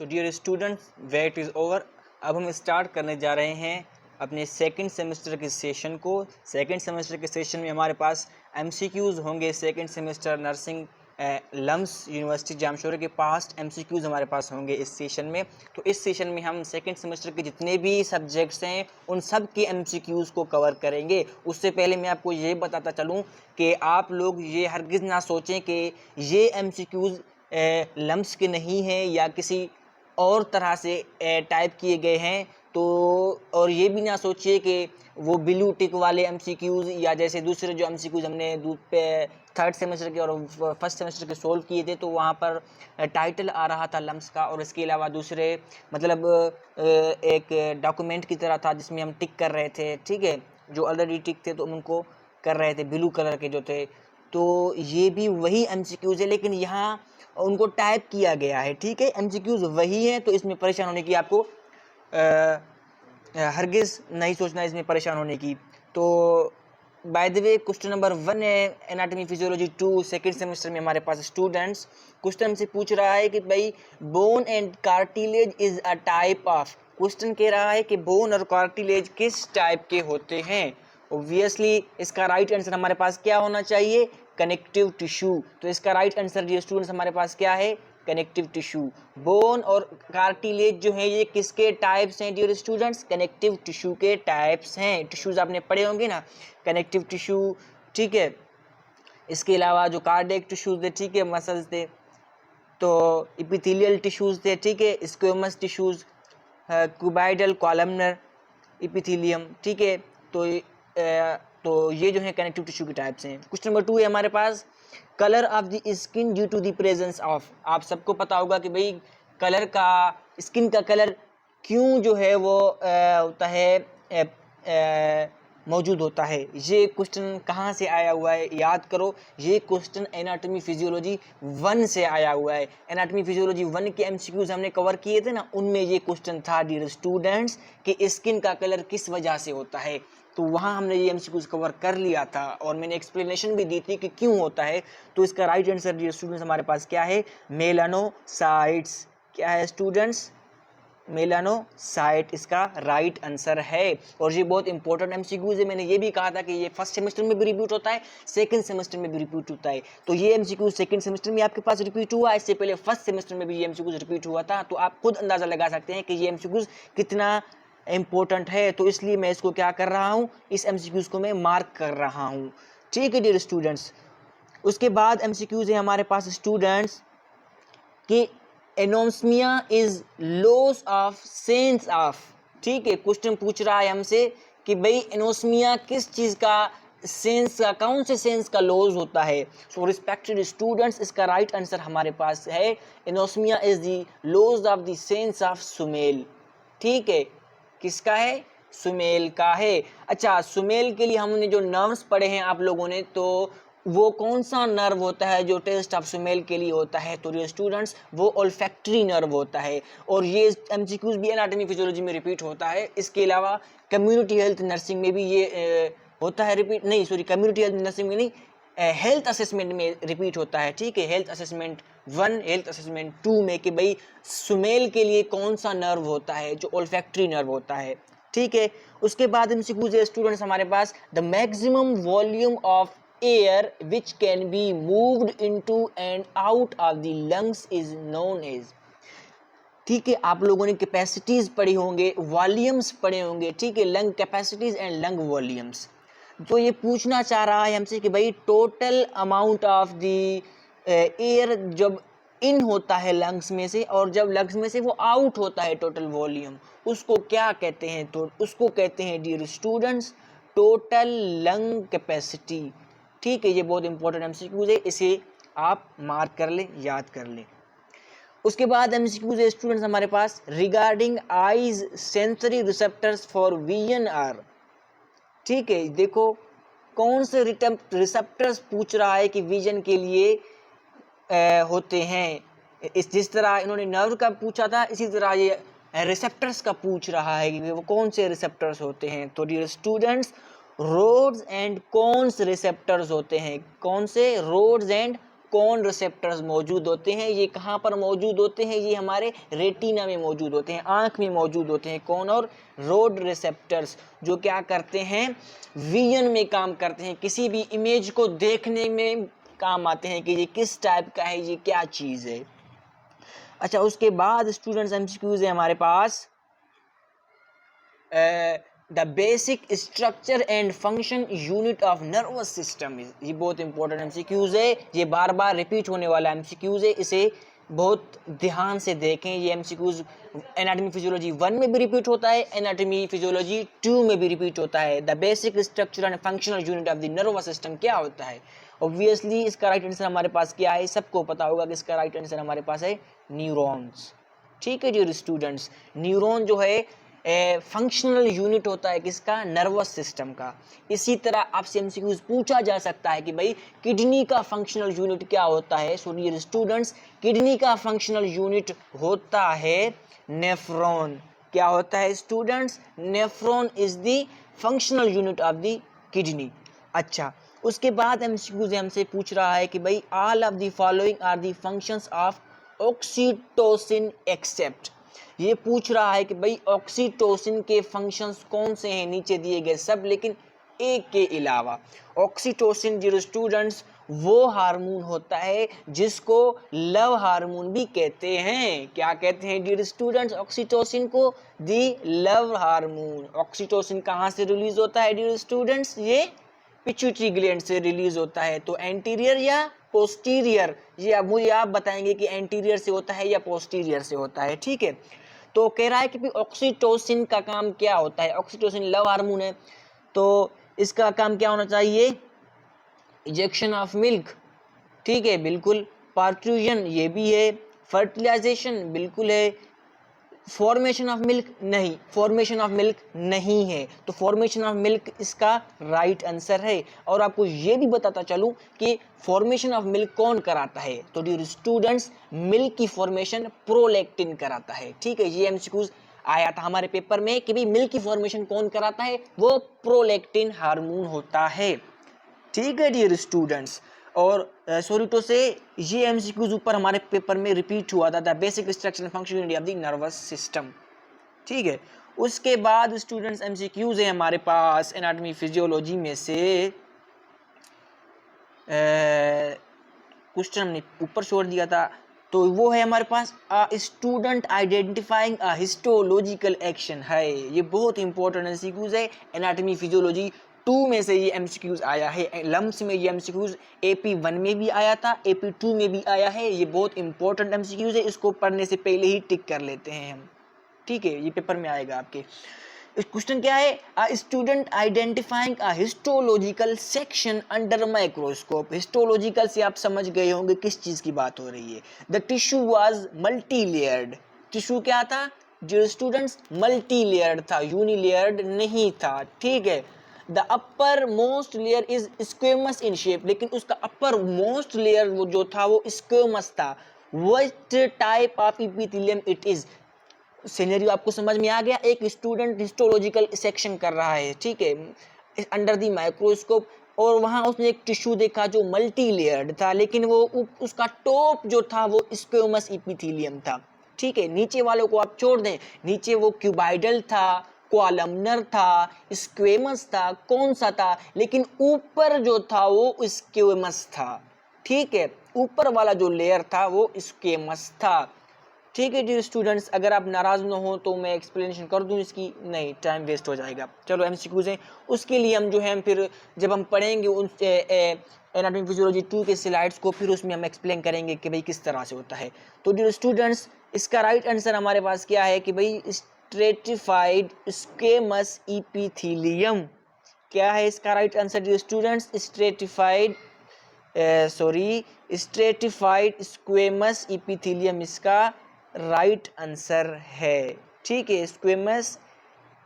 So dear students, wait is over. अब हम start करने जा रहे हैं अपने सेकंड सेमेस्टर के सेशन को। सेकंड सेमेस्टर के सेशन में हमारे पास एमसीक्यूज़ होंगे। Second semester nursing LUMHS university Jamshoro के पास एमसीक्यूज़ हमारे पास होंगे इस सेशन में। तो इस सेशन में हम सेकंड सेमेस्टर के जितने भी सब्जेक्ट्स हैं उन सब के एमसीक्यूज़ को कवर करेंगे। उससे पहले मैं आपको ये बताता चलूँ कि आप लोग ये हरगिज़ ना सोचें कि ये एमसीक्यूज़ लम्स के नहीं हैं या किसी और तरह से टाइप किए गए हैं। तो और ये भी ना सोचिए कि वो ब्लू टिक वाले एमसीक्यूज़ या जैसे दूसरे जो एमसीक्यूज़ हमने थर्ड सेमेस्टर के और फर्स्ट सेमेस्टर के सोल्व किए थे तो वहाँ पर टाइटल आ रहा था लम्स का, और इसके अलावा दूसरे मतलब एक डॉक्यूमेंट की तरह था जिसमें हम टिक कर रहे थे। ठीक है, जो ऑलरेडी टिक थे तो उनको कर रहे थे ब्लू कलर के जो थे। तो ये भी वही एमसीक्यूज़ है, लेकिन यहाँ उनको टाइप किया गया है। ठीक है, एमसीक्यूज़ वही है, तो इसमें परेशान होने की आपको हरगिज़ नहीं सोचना, इसमें परेशान होने की। तो by the way question number 1 है एनाटॉमी फिजियोलॉजी 2 सेकेंड सेमेस्टर में हमारे पास स्टूडेंट्स। क्वेश्चन हमसे पूछ रहा है कि भाई bone and cartilage is a type of. Question कह रहा है कि बोन और कार्टिलेज किस टाइप के होते हैं। ऑब्वियसली इसका राइट आंसर हमारे पास क्या होना चाहिए, कनेक्टिव टिश्यू। तो इसका राइट आंसर जी स्टूडेंट्स हमारे पास क्या है, कनेक्टिव टिश्यू। बोन और कार्टिलेज जो है ये किसके टाइप्स हैं डियर स्टूडेंट्स, कनेक्टिव टिश्यू के टाइप्स हैं। टिश्यूज आपने पढ़े होंगे ना, कनेक्टिव टिश्यू। ठीक है, इसके अलावा जो कार्डियक टिश्यूज थे, ठीक है, मसल्स थे, तो इपिथेलियल टिश्यूज थे, ठीक है, squamous tissues, cuboidal columnar epithelium. ठीक है, तो ये जो है कनेक्टिव टिश्यू के टाइप्स हैं। क्वेश्चन नंबर 2 है हमारे पास, colour of the skin due to the presence of. आप सबको पता होगा कि भाई कलर का, स्किन का कलर क्यों जो है वो होता है, मौजूद होता है। ये क्वेश्चन कहाँ से आया हुआ है, याद करो, ये क्वेश्चन एनाटॉमी फिजियोलॉजी 1 से आया हुआ है। एनाटॉमी फिजियोलॉजी 1 के एमसीक्यूज हमने कवर किए थे ना, उनमें ये क्वेश्चन था डियर स्टूडेंट्स कि स्किन का कलर किस वजह से होता है। तो वहाँ हमने ये एमसीक्यूज कवर कर लिया था और मैंने एक्सप्लेनेशन भी दी थी कि क्यों होता है। तो इसका राइट आंसर डियर स्टूडेंट्स हमारे पास क्या है, मेलानोसाइट्स। क्या है स्टूडेंट्स, मेलानोसाइट इसका राइट आंसर है। और ये बहुत इंपॉर्टेंट एमसीक्यूज है। मैंने ये भी कहा था कि ये फर्स्ट सेमेस्टर में भी रिपीट होता है, सेकंड सेमेस्टर में भी रिपीट होता है। तो ये एमसीक्यूज सेकंड सेमेस्टर में आपके पास रिपीट हुआ, इससे पहले फर्स्ट सेमेस्टर में भी ये एमसीक्यूज रिपीट हुआ था। तो आप खुद अंदाजा लगा सकते हैं कि ये एमसीक्यूज कितना इम्पोर्टेंट है। तो इसलिए मैं इसको क्या कर रहा हूँ, इस एमसीक्यूज को मैं मार्क कर रहा हूँ। ठीक है डियर स्टूडेंट्स, उसके बाद एमसीक्यूज है हमारे पास स्टूडेंट्स कि anosmia is loss of sense of. ठीक है, क्वेश्चन पूछ रहा है हमसे कि भाई एनोस्मिया किस चीज का, सेंस का, कौन से सेंस का लॉस होता है। सो रिस्पेक्टेड स्टूडेंट्स, इसका राइट आंसर हमारे पास है anosmia is the loss of the sense of Sumel. ठीक है, किसका है, सुमेल का है। अच्छा, सुमेल के लिए हमने जो नर्व्स पढ़े हैं आप लोगों ने, तो वो कौन सा नर्व होता है जो टेस्ट ऑफ सुमेल के लिए होता है, तो स्टूडेंट्स वो ओल्फैक्टरी नर्व होता है। और ये एमसीक्यूज भी एनाटॉमी फिजियोलॉजी में रिपीट होता है। इसके अलावा कम्युनिटी हेल्थ नर्सिंग में भी ये होता है रिपीट, नहीं सॉरी, कम्युनिटी हेल्थ नर्सिंग में नहीं, हेल्थ असेसमेंट में रिपीट होता है। ठीक है, हेल्थ असेसमेंट 1, हेल्थ असेसमेंट 2 में कि भाई सुमेल के लिए कौन सा नर्व होता है जो ओल्फैक्टरी नर्व होता है। ठीक है, उसके बाद एमसीक्यूज है स्टूडेंट्स हमारे पास, the maximum volume of air which can be moved into and out of the lungs is known as। ठीक है, आप लोगों ने कैपेसिटीज पढ़ी होंगे, वॉल्यूम्स पढ़े होंगे। ठीक है, lung capacities and lung volumes. तो ये पूछना चाह रहा है हमसे कि भाई total amount of the air जब इन होता है लंग्स में से और जब लंग्स में से वो आउट होता है टोटल वॉल्यूम, उसको क्या कहते हैं, तो उसको कहते हैं dear students total lung capacity. ठीक है, ये बहुत इंपॉर्टेंट एमसीक्यूज है, इसे आप मार्क कर ले, याद कर ले। उसके बाद एमसीक्यूज है स्टूडेंट्स हमारे पास, regarding eyes sensory receptors for vision are. ठीक है, देखो कौन से रिसेप्टर्स पूछ रहा है कि विजन के लिए होते हैं। जिस तरह इन्होंने नर्व का पूछा था, इसी तरह ये रिसेप्टर्स का पूछ रहा है कि वो कौन से रिसेप्टर्स होते हैं। तो dear students rods and cones receptors होते हैं। कौन से, रोड्स एंड कौन रिसेप्टर्स मौजूद होते हैं, ये कहाँ पर मौजूद होते हैं, ये हमारे रेटिना में मौजूद होते हैं, आँख में मौजूद होते हैं। कौन? और रोड रिसेप्टर्स, जो क्या करते हैं, विजन में काम करते हैं, किसी भी इमेज को देखने में काम आते हैं कि ये किस टाइप का है, ये क्या चीज़ है। अच्छा, उसके बाद स्टूडेंट्स एमसीक्यूज है हमारे पास the basic structure and function unit of nervous system. ये बहुत इंपॉर्टेंट एमसीक्यूज है, ये बार बार रिपीट होने वाला एमसीक्यूज है, इसे बहुत ध्यान से देखें। ये एमसीक्यूज एनाटॉमी फिजियोलॉजी 1 में भी रिपीट होता है, एनाटॉमी फिजियोलॉजी 2 में भी रिपीट होता है। The basic structure and functional unit of the nervous system क्या होता है? ऑब्वियसली इसका राइट आंसर हमारे पास क्या है, सबको पता होगा कि इसका राइट आंसर हमारे पास है न्यूरॉन्स। ठीक है डियर स्टूडेंट्स, न्यूरॉन जो है फंक्शनल यूनिट होता है किसका? नर्वस सिस्टम का। इसी तरह आपसे एमसीक्यूज पूछा जा सकता है कि भाई किडनी का फंक्शनल यूनिट क्या होता है। सो डियर स्टूडेंट्स, किडनी का फंक्शनल यूनिट होता है नेफ्रॉन। क्या होता है students? Nephron is the functional unit of the kidney. अच्छा, उसके बाद एमसीक्यूज हमसे पूछ रहा है कि भाई all of the following are the functions of oxytocin except. ये पूछ रहा है कि भाई ऑक्सीटोसिन के फंक्शंस कौन से हैं, नीचे दिए गए सब लेकिन एक के अलावा। ऑक्सीटोसिन डियर स्टूडेंट्स वो हार्मोन होता है जिसको लव हार्मोन भी कहते हैं। क्या कहते हैं डियर स्टूडेंट्स? ऑक्सीटोसिन को दी लव हार्मोन। ऑक्सीटोसिन कहाँ से रिलीज होता है डियर स्टूडेंट्स? ये पिट्यूटरी ग्लैंड से रिलीज होता है। तो एंटीरियर या पोस्टीरियर, ये अब मुझे आप बताएंगे कि एंटीरियर से होता है या पोस्टीरियर से होता है। ठीक है, तो कह रहा है कि ऑक्सीटोसिन का काम क्या होता है? ऑक्सीटोसिन लव हार्मोन है, तो इसका काम क्या होना चाहिए? इंजेक्शन ऑफ मिल्क, ठीक है बिल्कुल। पार्ट्यूजन ये भी है। फर्टिलाइजेशन बिल्कुल है। फॉर्मेशन ऑफ मिल्क नहीं, फॉर्मेशन ऑफ मिल्क नहीं है, तो फॉर्मेशन ऑफ मिल्क इसका राइट आंसर है। और आपको ये भी बताता चलूं कि फॉर्मेशन ऑफ मिल्क कौन कराता है, तो डियर स्टूडेंट्स मिल्क की फॉर्मेशन प्रोलैक्टिन कराता है। ठीक है, ये एमसीक्यूज आया था हमारे पेपर में कि भाई मिल्क की फॉर्मेशन कौन कराता है, वो प्रोलैक्टिन हार्मोन होता है। ठीक है डियर स्टूडेंट्स, और सॉरी तो से ये एमसीक्यूज ऊपर हमारे पेपर में रिपीट हुआ था, the basic structure and function of the nervous system. ठीक है, उसके बाद स्टूडेंट्स एमसीक्यूज है हमारे पास एनाटॉमी फिजियोलॉजी में से क्वेश्चन हमने ऊपर छोड़ दिया था, तो वो है हमारे पास student identifying a histological action है। ये बहुत इंपॉर्टेंट एमसीक्यूज है, एनाटॉमी फिजियोलॉजी 2 में से ये एमसीक्यूज आया है। लम्स में ये एमसीक्यूज AP 1 में भी आया था, AP 2 में भी आया है। ये बहुत इंपॉर्टेंट एमसीक्यूज है, इसको पढ़ने से पहले ही टिक कर लेते हैं हम। ठीक है, ये पेपर में आएगा आपके। क्वेश्चन क्या है? A student identifying a histological section under microscope. Histological से आप समझ गए होंगे किस चीज की बात हो रही है। The tissue was multi layered. Tissue क्या था डियर स्टूडेंट्स? मल्टी लेयर्ड था, यूनिलेयर्ड नहीं था। ठीक है, the upper most layer is squamous in shape, लेकिन उसका अपर मोस्ट लेयर वो जो था वो स्क्वेमस था। What type of epithelium it is? Scenario आपको समझ में आ गया। एक स्टूडेंट हिस्टोलॉजिकल सेक्शन कर रहा है, ठीक है, अंडर द माइक्रोस्कोप, और वहां उसने एक टिश्यू देखा जो मल्टी लेयर्ड था, लेकिन वो उसका टॉप जो था वो स्क्वेमस इपिथेलियम था। ठीक है, नीचे वालों को आप छोड़ दें, नीचे वो क्यूबाइडल था, कॉलमनर था, स्क्वेमस था, कौन सा था, लेकिन ऊपर जो था वो स्क्वेमस था। ठीक है, ऊपर वाला जो लेयर था वो स्क्वेमस था। ठीक है डियर स्टूडेंट्स, अगर आप नाराज ना हो तो मैं एक्सप्लेनेशन कर दूं इसकी, नहीं टाइम वेस्ट हो जाएगा। चलो एमसीक्यूज हैं, उसके लिए हम जो है फिर जब हम पढ़ेंगे उन एनाटॉमी फिजियोलॉजी 2 के स्लाइड्स को, फिर उसमें हम एक्सप्लेन करेंगे कि भाई किस तरह से होता है। तो डियर स्टूडेंट्स, इसका राइट आंसर हमारे पास क्या है कि भाई स्ट्रेटिफाइड स्क्वेमस इपिथेलियम। क्या है इसका right answer dear students? Stratified squamous epithelium इसका राइट आंसर है। ठीक है, स्क्वेमस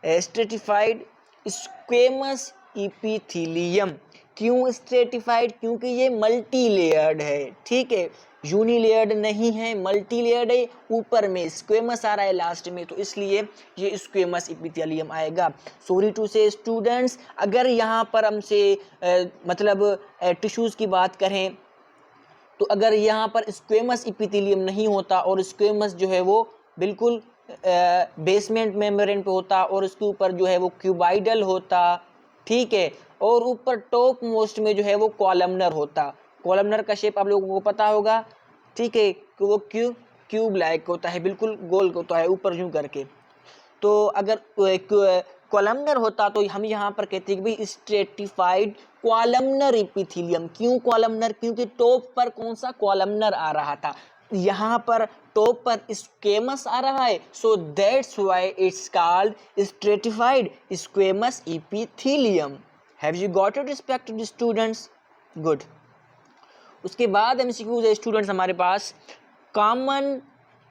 स्ट्रेटिफाइड स्क्वेमस इपिथेलियम। क्यों स्ट्रेटिफाइड? क्योंकि ये मल्टी लेयर्ड है। ठीक है, यूनिलेयर्ड नहीं है, मल्टी लेयर्ड है, ऊपर में स्क्वेमस आ रहा है लास्ट में, तो इसलिए ये स्क्वेमस इपिथेलियम आएगा। सॉरी टू से स्टूडेंट्स, अगर यहाँ पर हमसे मतलब टिश्यूज की बात करें तो अगर यहाँ पर स्क्वेमस इपिथेलियम नहीं होता और स्क्वेमस जो है वो बिल्कुल बेसमेंट मेम्ब्रेन पे होता और उसके ऊपर जो है वो क्यूबाइडल होता, ठीक है, और ऊपर टॉप मोस्ट में जो है वो कॉलमनर होता। कॉलमनर का शेप आप लोगों को पता होगा, ठीक है, कि वो क्यूब लाइक होता है, बिल्कुल गोल होता है ऊपर यूं करके। तो अगर कॉलमनर होता तो हम यहाँ पर कहते हैं कि भाई स्ट्रेटिफाइड कॉलमनर इपिथेलियम। क्यों कॉलमनर? क्योंकि टॉप पर कौन सा कॉलमनर आ रहा था, यहाँ पर टॉप पर स्क्वेमस आ रहा है, so that's why it's called stratified squamous epithelium. Have you got it respected students? Good. उसके बाद एमसीक्यूज है स्टूडेंट्स हमारे पास, common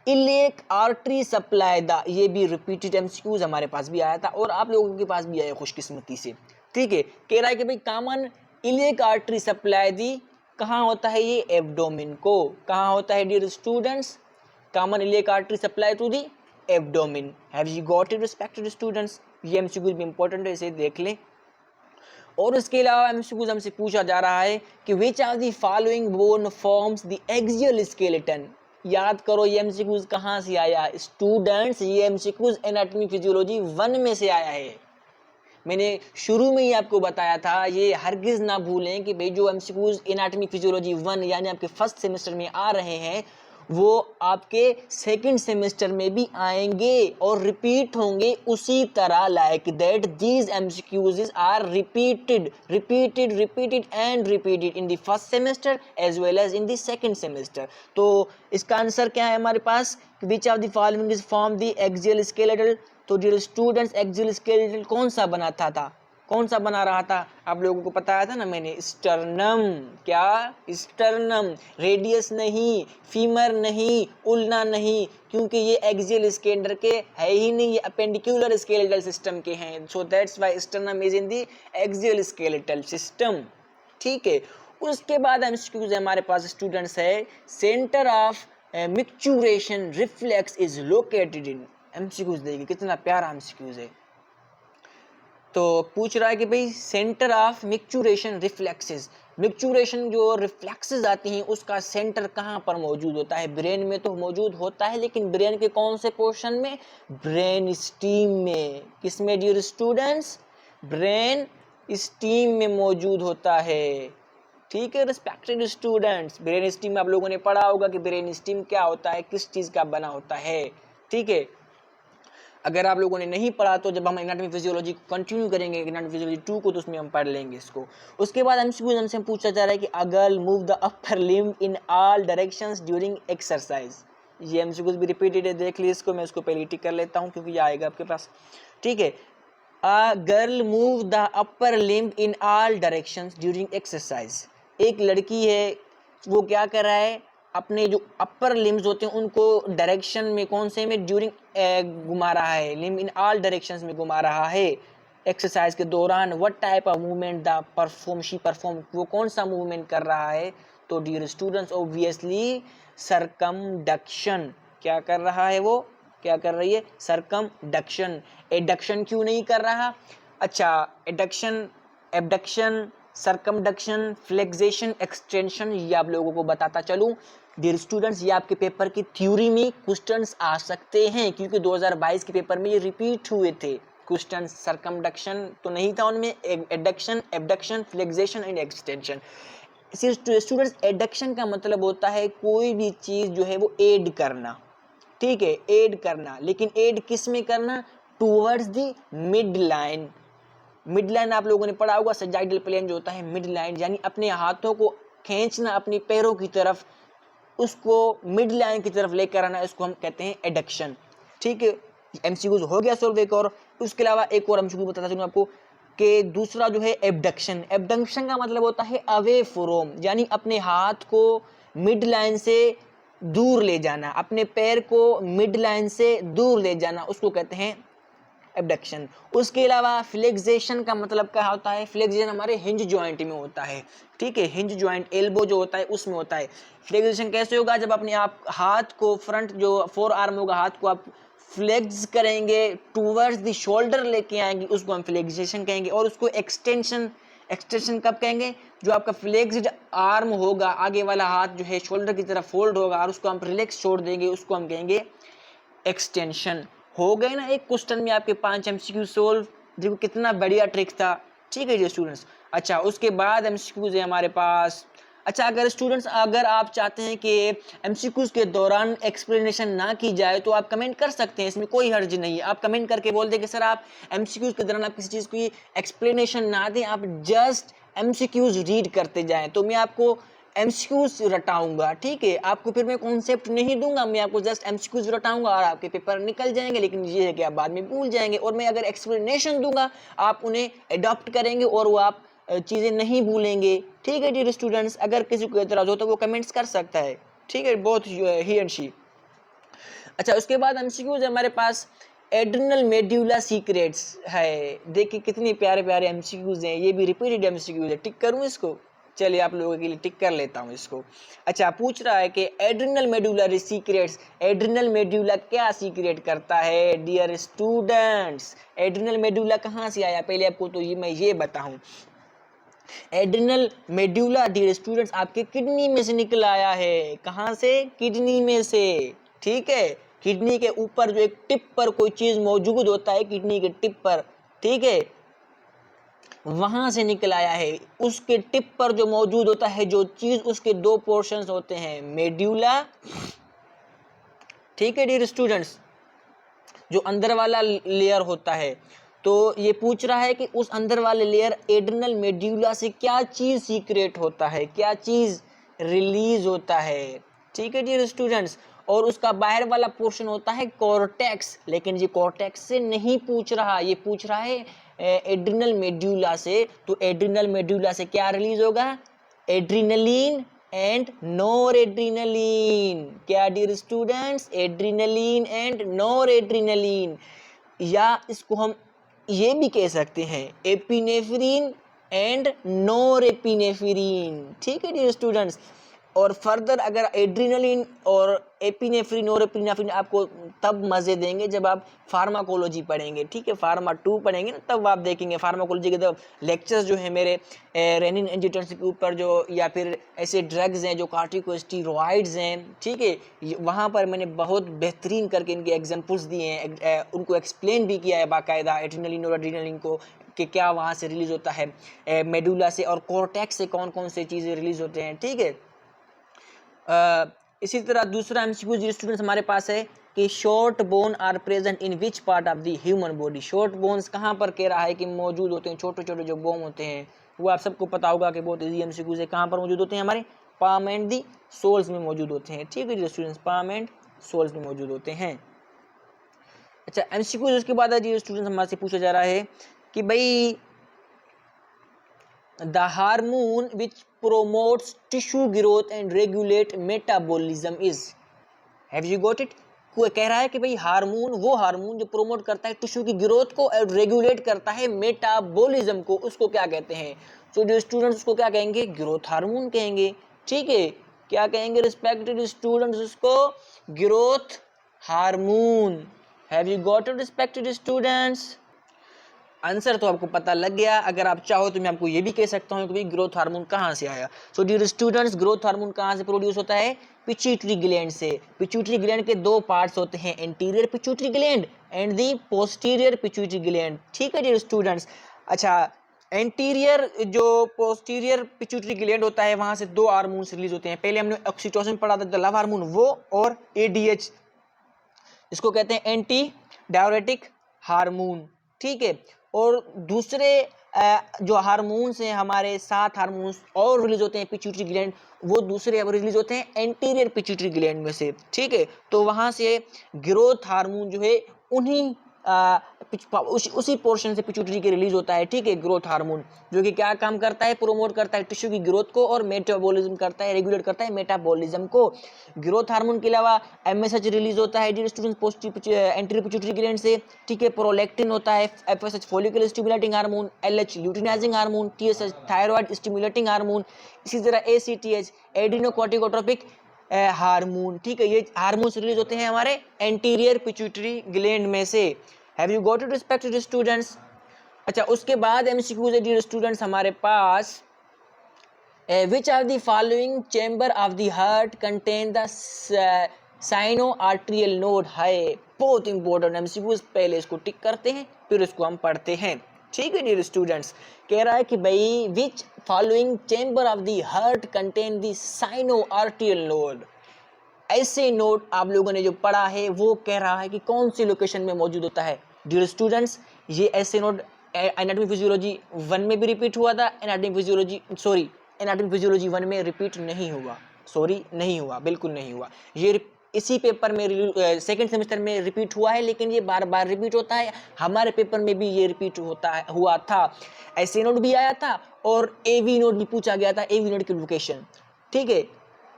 iliac artery supply the, ये भी रिपीटेड एमसीक्यूज हमारे पास भी आया था और आप लोगों के पास भी आया खुशकिस्मती से, ठीक है। कह रहा है कि भाई common iliac artery supply the कहाँ होता है, ये एब्डोमेन को। कहाँ होता है dear students? Common iliac artery supply to the abdomen. Have you got it respected students? ये एमसीक्यूज भी इंपॉर्टेंट है, इसे देख लें। और उसके अलावा एमसीक्यूज हमसे पूछा जा रहा है कि which are the following bone forms the axial skeleton. याद करो ये एमसीक्यूज कहाँ से आया स्टूडेंट्स, ये एमसीक्यूज एनाटॉमी फिजियोलॉजी 1 में से आया है। मैंने शुरू में ही आपको बताया था, ये हरगिज ना भूलें कि भाई जो एमसीक्यूज एनाटॉमी फिजियोलॉजी 1 यानी आपके फर्स्ट सेमेस्टर में आ रहे हैं वो आपके सेकंड सेमेस्टर में भी आएंगे और रिपीट होंगे उसी तरह, like that these MCQs are repeated and repeated in the first semester as well as in the second semester. तो इसका आंसर क्या है हमारे पास, which of the following is form the axial skeletal. तो डियर स्टूडेंट्स एक्सियल स्केलेटल कौन सा बनाता था, कौन सा बना रहा था, आप लोगों को बताया था ना मैंने, स्टर्नम। क्या? स्टर्नम। रेडियस नहीं, फीमर नहीं, उल्ना नहीं, क्योंकि ये एक्सियल स्केलेटल के है ही नहीं, ये अपेंडिकुलर स्केलेटल सिस्टम के हैं, सो that's why sternum is in the axial skeletal system, ठीक है। उसके बाद एमसीक्यूज हमारे पास स्टूडेंट्स है, centre of micturition reflex is located in. MCQs देखिए कितना प्यारा एमसीक्यूज है। तो पूछ रहा है कि भाई centre of micturition reflexes, micturition जो रिफ्लेक्सेस आती हैं उसका सेंटर कहाँ पर मौजूद होता है? ब्रेन में तो मौजूद होता है, लेकिन ब्रेन के कौन से पोर्शन में? ब्रेन स्टीम में। किसमें डियर स्टूडेंट्स? ब्रेन स्टीम में मौजूद होता है, ठीक है रिस्पेक्टेड स्टूडेंट्स। ब्रेन स्टीम में आप लोगों ने पढ़ा होगा कि ब्रेन स्टीम क्या होता है, किस चीज का बना होता है, ठीक है। अगर आप लोगों ने नहीं पढ़ा तो जब हम एनाटॉमी फिजियोलॉजी कंटिन्यू करेंगे एनाटॉमी फिजियोलॉजी 2 को, तो उसमें हम पढ़ लेंगे इसको। उसके बाद एमसीक्यूज हमसे पूछा जा रहा है कि a girl move the upper limb in all directions during exercise. ये एमसीक्यूज भी रिपीटेड है, देख लीजिए इसको, मैं इसको पहले टिक कर लेता हूँ क्योंकि ये आएगा आपके पास, ठीक है। A girl move the upper limb in all directions during exercise. एक लड़की है वो क्या कर रहा है, अपने जो अपर लिम्स होते हैं उनको डायरेक्शन में कौन से में ड्यूरिंग घुमा रहा है, लिम्ब इन ऑल डायरेक्शंस में घुमा रहा है एक्सरसाइज के दौरान। What type of movement the perform she perform, वो कौन सा मूवमेंट कर रहा है? तो डियर स्टूडेंट्स ऑब्वियसली सरकमडक्शन। क्या कर रहा है वो, क्या कर रही है? सरकमडक्शन। एडक्शन क्यों नहीं कर रहा? अच्छा, एडक्शन, एबडक्शन, सरकमडक्शन, फ्लेक्सेशन, एक्सटेंशन, ये आप लोगों को बताता चलूं डियर स्टूडेंट्स, ये आपके पेपर की थ्योरी में क्वेश्चंस आ सकते हैं क्योंकि 2022 के पेपर में ये रिपीट हुए थे क्वेश्चन। सरकमडक्शन तो नहीं था उनमें, adduction, abduction, flexion and extension. Students adduction का मतलब होता है कोई भी चीज जो है वो एड करना, ठीक है, एड करना, लेकिन एड किस में करना? Towards the mid line. Mid line आप लोगों ने पढ़ा होगा, सजाइडल प्लेन जो होता है मिड लाइन, यानी अपने हाथों को खींचना अपने पैरों की तरफ, उसको मिड लाइन की तरफ लेकर आना, इसको हम कहते हैं एडक्शन, ठीक है। एमसीक्यूज हो गया सॉल्व एक और। उसके अलावा एक और एमसीक्यू बताता चलूं आपको कि दूसरा जो है एबडक्शन। एबडक्शन का मतलब होता है अवे फ्रॉम, यानी अपने हाथ को मिड लाइन से दूर ले जाना, अपने पैर को मिड लाइन से दूर ले जाना, उसको कहते हैं एबडक्शन। उसके अलावा फ्लेक्सेशन का मतलब क्या होता है? फ्लेक्सेशन हमारे हिंज जॉइंट में होता है, ठीक है, हिंज जॉइंट एल्बो जो होता है उसमें होता है। फ्लेक्सेशन कैसे होगा? जब अपने आप हाथ को फ्रंट जो फोर आर्म होगा, हाथ को आप फ्लेक्स करेंगे टूवर्ड्स द शोल्डर लेके आएंगे, उसको हम फ्लेक्सेशन कहेंगे। और उसको एक्सटेंशन एक्सटेंशन कब कहेंगे? जो आपका फ्लेक्स्ड आर्म होगा, आगे वाला हाथ जो है शोल्डर की तरफ फोल्ड होगा और उसको हम रिलैक्स छोड़ देंगे, उसको हम कहेंगे एक्सटेंशन। हो गए ना एक क्वेश्चन में आपके 5 एमसीक्यू सोल्व। देखो कितना बढ़िया ट्रिक था, ठीक है जी स्टूडेंट्स। अच्छा उसके बाद एमसीक्यूज है हमारे पास। अच्छा अगर आप चाहते हैं कि एमसीक्यूज के दौरान एक्सप्लेनेशन ना की जाए तो आप कमेंट कर सकते हैं, इसमें कोई हर्ज नहीं है। आप कमेंट करके बोल दें कि सर आप एमसीक्यूज के दौरान आप किसी चीज़ की एक्सप्लेनेशन ना दें, आप जस्ट एमसीक्यूज रीड करते जाएं, तो मैं आपको एमसीक्यूज रटाऊंगा, ठीक है। आपको फिर मैं कॉन्सेप्ट नहीं दूंगा, मैं आपको जस्ट एमसीक्यूज रटाऊंगा और आपके पेपर निकल जाएंगे। लेकिन ये है कि आप बाद में भूल जाएंगे, और मैं अगर एक्सप्लेनेशन दूंगा आप उन्हें अडॉप्ट करेंगे और वो आप चीज़ें नहीं भूलेंगे, ठीक है डियर स्टूडेंट्स। अगर किसी को एतराज हो तो वो कमेंट्स कर सकता है, ठीक है, बोथ ही एंड शी। अच्छा उसके बाद एमसीक्यूज हमारे पास एड्रिनल मेड्यूला सीक्रेट्स है। देखिए कितने प्यारे प्यारे एमसीक्यूज हैं, ये भी रिपीटेड एमसीक्यूज है। टिक करूं इसको? चलिए आप लोगों के लिए टिक कर लेता हूं इसको। अच्छा पूछ रहा है कि adrenal medulla secrets, adrenal medulla क्या सीक्रेट करता है डियर स्टूडेंट्स? एड्रिनल मेडुला कहाँ से आया, पहले आपको तो मैं ये बताऊं। एड्रिनल मेडुला डियर स्टूडेंट्स आपके किडनी में से निकल आया है। कहाँ से? किडनी में से, ठीक है। किडनी के ऊपर जो एक टिप पर कोई चीज मौजूद होता है, किडनी के टिप पर, ठीक है, वहां से निकल आया है। उसके टिप पर जो मौजूद होता है जो चीज, उसके दो पोर्शंस होते हैं, मेड्यूला, ठीक है डियर स्टूडेंट्स, जो अंदर वाला लेयर होता है। तो ये पूछ रहा है कि उस अंदर वाले लेयर एड्रिनल मेड्यूला से क्या चीज सीक्रेट होता है, क्या चीज रिलीज होता है, ठीक है डियर स्टूडेंट्स। और उसका बाहर वाला पोर्शन होता है कॉर्टेक्स, लेकिन ये कॉर्टेक्स से नहीं पूछ रहा, ये पूछ रहा है एड्रिनल मेड्यूला से। तो एड्रिनल मेड्यूला से क्या रिलीज होगा? Adrenaline and noradrenaline. क्या dear students? Adrenaline and noradrenaline, या इसको हम ये भी कह सकते हैं एपिनेफ्रीन एंड नोर एपिनेफ्रीन, ठीक है डियर स्टूडेंट्स। और फर्दर अगर एड्रिनलिन और एपिनेफ्रीन और एपिनेफ्रीन आपको तब मजे देंगे जब आप फार्माकोलॉजी पढ़ेंगे, ठीक है, फार्मा 2 पढ़ेंगे ना, तब आप देखेंगे फार्माकोलॉजी के तब लेक्चर्स जो है मेरे रेनिन एंजियोटेंसिन के ऊपर, जो या फिर ऐसे ड्रग्स हैं जो कार्टिकोस्टेरॉइड्स हैं, ठीक है, वहाँ पर मैंने बहुत बेहतरीन करके इनके एग्जांपल्स दिए हैं, उनको एक्सप्लेन भी किया है बाकायदा, एड्रिनलिन और एड्रिनलिन को कि क्या वहाँ से रिलीज होता है मेडुला से, और कॉर्टेक्स से कौन कौन से चीज़ें रिलीज होते हैं, ठीक है। इसी तरह दूसरा एमसीक्यू स्टूडेंट्स हमारे पास है कि short bone are present in which part of the human body. Short bones कहाँ पर कह रहा है कि मौजूद होते हैं, छोटे छोटे जो बोन होते हैं, वो आप सबको पता होगा कि बहुत इजी एमसीक्यू है। कहाँ पर मौजूद होते हैं? हमारे पाम एंड दी सोल्स में मौजूद होते हैं, ठीक है स्टूडेंट्स, पाम एंड सोल्स में मौजूद होते हैं। अच्छा एमसीक्यू उसके बाद स्टूडेंट्स हमारे से पूछा जा रहा है कि भाई the hormone which promotes tissue growth and regulate metabolism is, have you got it? कोई कह रहा है कि भाई हार्मोन, वो हार्मोन जो प्रोमोट करता है टिश्यू की ग्रोथ को और रेगुलेट करता है मेटाबॉलिज्म को, उसको क्या कहते हैं? तो जो स्टूडेंट्स उसको क्या कहेंगे? ग्रोथ हार्मोन कहेंगे, ठीक है। क्या कहेंगे रिस्पेक्टेड स्टूडेंट्स? उसको growth hormone. Have you got it respected students? Answer तो आपको पता लग गया। अगर आप चाहो तो मैं आपको ये भी कह सकता हूँ कि भाई ग्रोथ हार्मोन कहाँ से आया। So dear students, growth hormone कहाँ से प्रोड्यूस होता है? पिट्यूटरी ग्लैंड से। पिट्यूटरी ग्लैंड के दो पार्ट्स होते हैं, anterior pituitary gland and the posterior pituitary gland, ठीक है डियर स्टूडेंट्स। अच्छा एंटीरियर जो पोस्टीरियर पिट्यूटरी ग्लैंड होता है, वहाँ से दो हार्मोन्स रिलीज होते हैं। पहले हमने ऑक्सीटोसिन पढ़ा था, लव हार्मोन, वो, और एडीएच, इसको कहते हैं एंटी डायरेटिक हार्मोन, ठीक है। और दूसरे जो हार्मोन्स हैं हमारे 7 हार्मोन्स और रिलीज होते हैं पिट्यूटरी ग्लैंड, वो दूसरे अब रिलीज होते हैं एंटीरियर पिट्यूटरी ग्लैंड में से, ठीक है। तो वहाँ से ग्रोथ हार्मोन जो है उन्हीं उसी पोर्शन से पिट्यूटरी के रिलीज होता है, ठीक है, ग्रोथ हार्मोन, जो कि क्या काम करता है? प्रोमोट करता है टिश्यू की ग्रोथ को और मेटाबॉलिज्म करता है, रेगुलेट करता है मेटाबॉलिज्म को। ग्रोथ हार्मोन के अलावा एमएसएच रिलीज होता है dear students anterior pituitary gland से, ठीक है। प्रोलैक्टिन होता है, FSH follicle stimulating hormone, LH luteinizing hormone, TSH thyroid stimulating hormone, इसी तरह एसीटीएच एड्रिनोकॉर्टिकोट्रोपिक हार्मोन, ठीक है। ये हार्मोन्स रिलीज होते हैं हमारे एंटीरियर पिट्यूटरी ग्लैंड में से। Have you got it respected students? अच्छा, उसके बाद एमसीक्यूज है डियर स्टूडेंट्स हमारे पास, which are the following chamber of the heart contain the cyano-arterial node है। बहुत इंपॉर्टेंट एमसीक्यूज, पहले इसको टिक करते हैं फिर इसको हम पढ़ते हैं। ठीक है डियर स्टूडेंट्स, कह रहा है कि भाई which following chamber of the heart contain the cyano-arterial node. ऐसे नोड आप लोगों ने जो पढ़ा है वो कह रहा है कि कौन सी लोकेशन में मौजूद होता है। डियर स्टूडेंट्स, ये ऐसे नोड एनाटॉमी फिजियोलॉजी 1 में भी रिपीट हुआ था, एनाटॉमी फिजियोलॉजी 1 में रिपीट नहीं हुआ, नहीं हुआ, बिल्कुल नहीं हुआ। ये इसी पेपर में सेकंड सेमेस्टर में रिपीट हुआ है, लेकिन ये बार बार रिपीट होता है। हमारे पेपर में भी ये रिपीट हुआ था। ऐसे नोड भी आया था और एवी नोड भी पूछा गया था, एवी नोड की लोकेशन। ठीक है,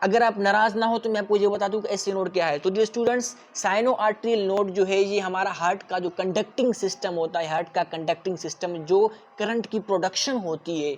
अगर आप नाराज ना हो तो मैं आपको ये बता दूं कि ऐसे नोड क्या है। तो dear students, sino arterial node जो है ये हमारा हार्ट का जो कंडक्टिंग सिस्टम होता है, हार्ट का कंडक्टिंग सिस्टम जो करंट की प्रोडक्शन होती है,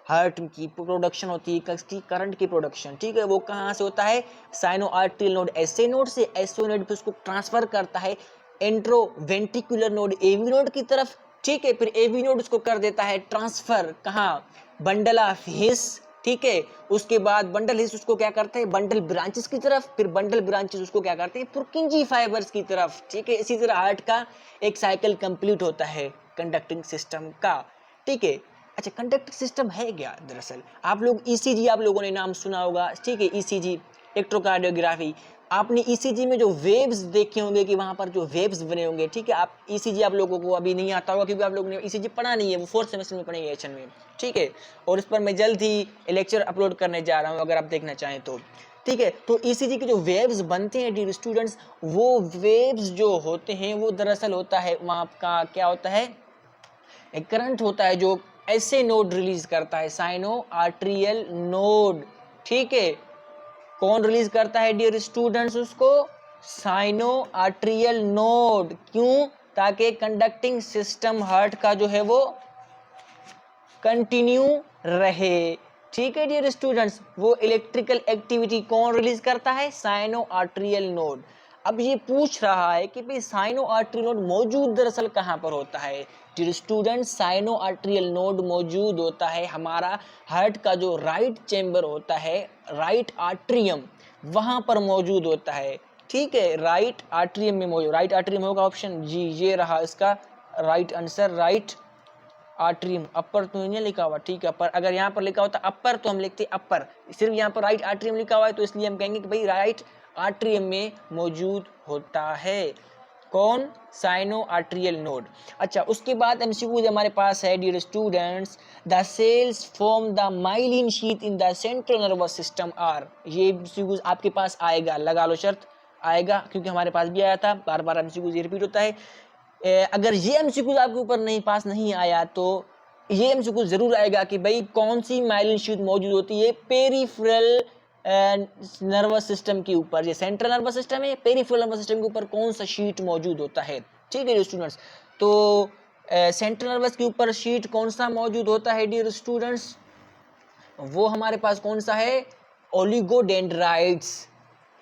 हार्ट की प्रोडक्शन होती है, किसकी, करंट की प्रोडक्शन। ठीक है, वो कहाँ से होता है, sino arterial node SA node से, एसओ नोड पे उसको ट्रांसफर करता है एंट्रोवेंट्रिकुलर नोड एवी नोड की तरफ। ठीक है, फिर एवी नोड उसको कर देता है ट्रांसफर कहाँ, बंडल ऑफ हिस। ठीक है, उसके बाद बंडल हिस उसको क्या करते हैं, बंडल ब्रांचेस की तरफ, फिर बंडल ब्रांचेस उसको क्या करते हैं, पुर्किंजी फाइबर्स की तरफ। ठीक है, इसी तरह हार्ट का एक साइकिल कंप्लीट होता है कंडक्टिंग सिस्टम का। ठीक है, अच्छा, कंडक्टिंग सिस्टम है क्या, दरअसल आप लोग ईसीजी आप लोगों ने नाम सुना होगा। ठीक है, ईसीजी इलेक्ट्रोकार्डियोग्राफी, आपने ईसीजी में जो वेव्स देखे होंगे कि वहां पर जो वेव्स बने होंगे। ठीक है, आप ईसीजी आप लोगों को अभी नहीं आता होगा क्योंकि आप लोगों ने ईसीजी पढ़ा नहीं है, वो 4th सेमेस्टर में पढ़ेंगे एचएन में। ठीक है, और इस पर मैं जल्द ही लेक्चर अपलोड करने जा रहा हूँ अगर आप देखना चाहें तो। ठीक है, तो ईसीजी के जो वेव्स बनते हैं डियर स्टूडेंट्स, वो वेव्स जो होते हैं वो दरअसल होता है वहाँ का क्या होता है, एक करंट होता है जो ऐसे नोड रिलीज करता है, साइनो आर्टरियल नोड। ठीक है, कौन रिलीज करता है डियर स्टूडेंट्स उसको, साइनो आर्टरियल नोड। क्यों, ताकि कंडक्टिंग सिस्टम हार्ट का जो है वो कंटिन्यू रहे। ठीक है डियर स्टूडेंट्स, वो इलेक्ट्रिकल एक्टिविटी कौन रिलीज करता है, साइनो आर्टरियल नोड। अब ये पूछ रहा है कि भाई साइनो आर्टरियल नोड मौजूद दरअसल कहाँ पर होता है। Dear students, sino arterial node मौजूद होता है हमारा हार्ट का जो राइट चेंबर होता है, राइट आर्ट्रियम, वहां पर मौजूद होता है। ठीक है, राइट आर्ट्रियम में मौजूद, राइट आर्ट्रियम होगा ऑप्शन जी, ये रहा इसका राइट आंसर, राइट आर्ट्रियम। अपर तो नहीं लिखा हुआ, ठीक है, पर अगर यहाँ पर लिखा होता अपर तो हम लिखते अपर, सिर्फ यहाँ पर राइट आर्ट्रियम लिखा हुआ है तो इसलिए हम कहेंगे कि भाई राइट आर्ट्रियम में मौजूद होता है कौन, साइनो आर्ट्रियल नोड। अच्छा, उसके बाद एमसीक्यूज हमारे पास है dear students, the cells form the myelin sheath in the central nervous system are. ये एमसीक्यूज आपके पास आएगा, लगा लो शर्त आएगा, क्योंकि हमारे पास भी आया था, बार बार एमसीक्यूज रिपीट होता है। अगर ये एमसीक्यूज आपके ऊपर नहीं पास नहीं आया तो ये एमसीक्यू जरूर आएगा कि भाई कौन सी माइलिन शीथ मौजूद होती है पेरिफेरल नर्वस सिस्टम के ऊपर। ये सेंट्रल नर्वस सिस्टम है, पेरिफेरल नर्वस सिस्टम के ऊपर कौन सा शीट मौजूद होता है। ठीक है स्टूडेंट्स, तो सेंट्रल नर्वस के ऊपर शीट कौन सा मौजूद होता है डियर स्टूडेंट्स, वो हमारे पास कौन सा है, oligodendrites.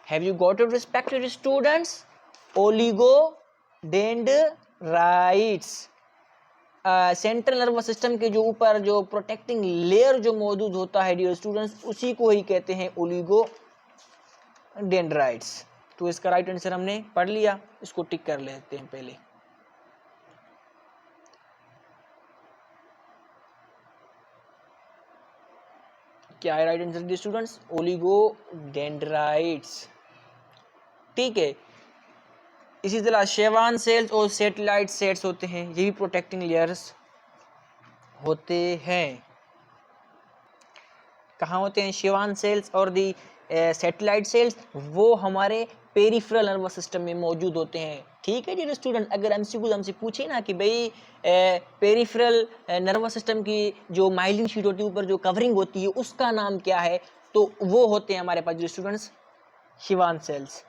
Have you got it respected students, oligodendrites. Central nervous system के जो ऊपर जो प्रोटेक्टिंग लेयर जो मौजूद होता है डियर स्टूडेंट्स, उसी को ही कहते हैं ओलिगोडेंड्राइट्स। तो इसका राइट आंसर हमने पढ़ लिया, इसको टिक कर लेते हैं पहले। क्या है राइट आंसर डियर स्टूडेंट्स, ओलिगोडेंड्राइट्स। ठीक है, इसी तरह शेवान सेल्स और सैटेलाइट सेल्स होते हैं, ये भी प्रोटेक्टिंग लेयर्स होते हैं। कहाँ होते हैं शेवान सेल्स और दी सैटेलाइट सेल्स, वो हमारे पेरिफेरल नर्वस सिस्टम में मौजूद होते हैं। ठीक है डियर स्टूडेंट, अगर एमसीक्यू हमसे पूछे ना कि भाई पेरिफेरल नर्वस सिस्टम की जो माइलिन शीट होती है ऊपर जो कवरिंग होती है उसका नाम क्या है, तो वो होते हैं हमारे पास डियर स्टूडेंट्स शेवान सेल्स।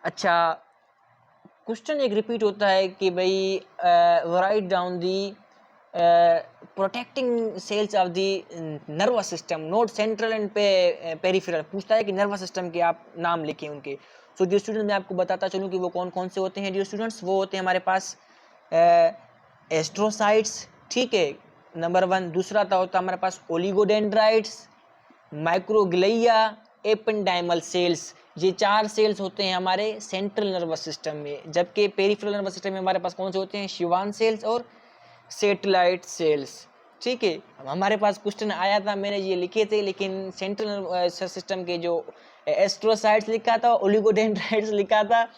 अच्छा, क्वेश्चन एक रिपीट होता है कि भाई write down the protecting cells of the nervous system not central and peripheral, पूछता है कि नर्वस सिस्टम के आप नाम लिखें उनके। सो डियर स्टूडेंट मैं आपको बताता चलूँ कि वो कौन कौन से होते हैं डियर स्टूडेंट्स, वो होते हैं हमारे पास एस्ट्रोसाइट्स, ठीक है, नंबर 1। दूसरा था होता हमारे पास ओलिगोडेंड्राइट्स, माइक्रोग्लिया, एपेंडाइमल सेल्स। ये 4 सेल्स होते हैं हमारे सेंट्रल नर्वस सिस्टम में, जबकि पेरिफेरल नर्वस सिस्टम में हमारे पास कौन से होते हैं? शिवान सेल्स और सैटेलाइट सेल्स, ठीक है। हमारे पास क्वेश्चन आया था, मैंने ये लिखे थे, लेकिन सेंट्रल नर्वस सिस्टम के जो एस्ट्रोसाइट्स लिखा था, ओलिगोडेंड्राइट्स लिखा था,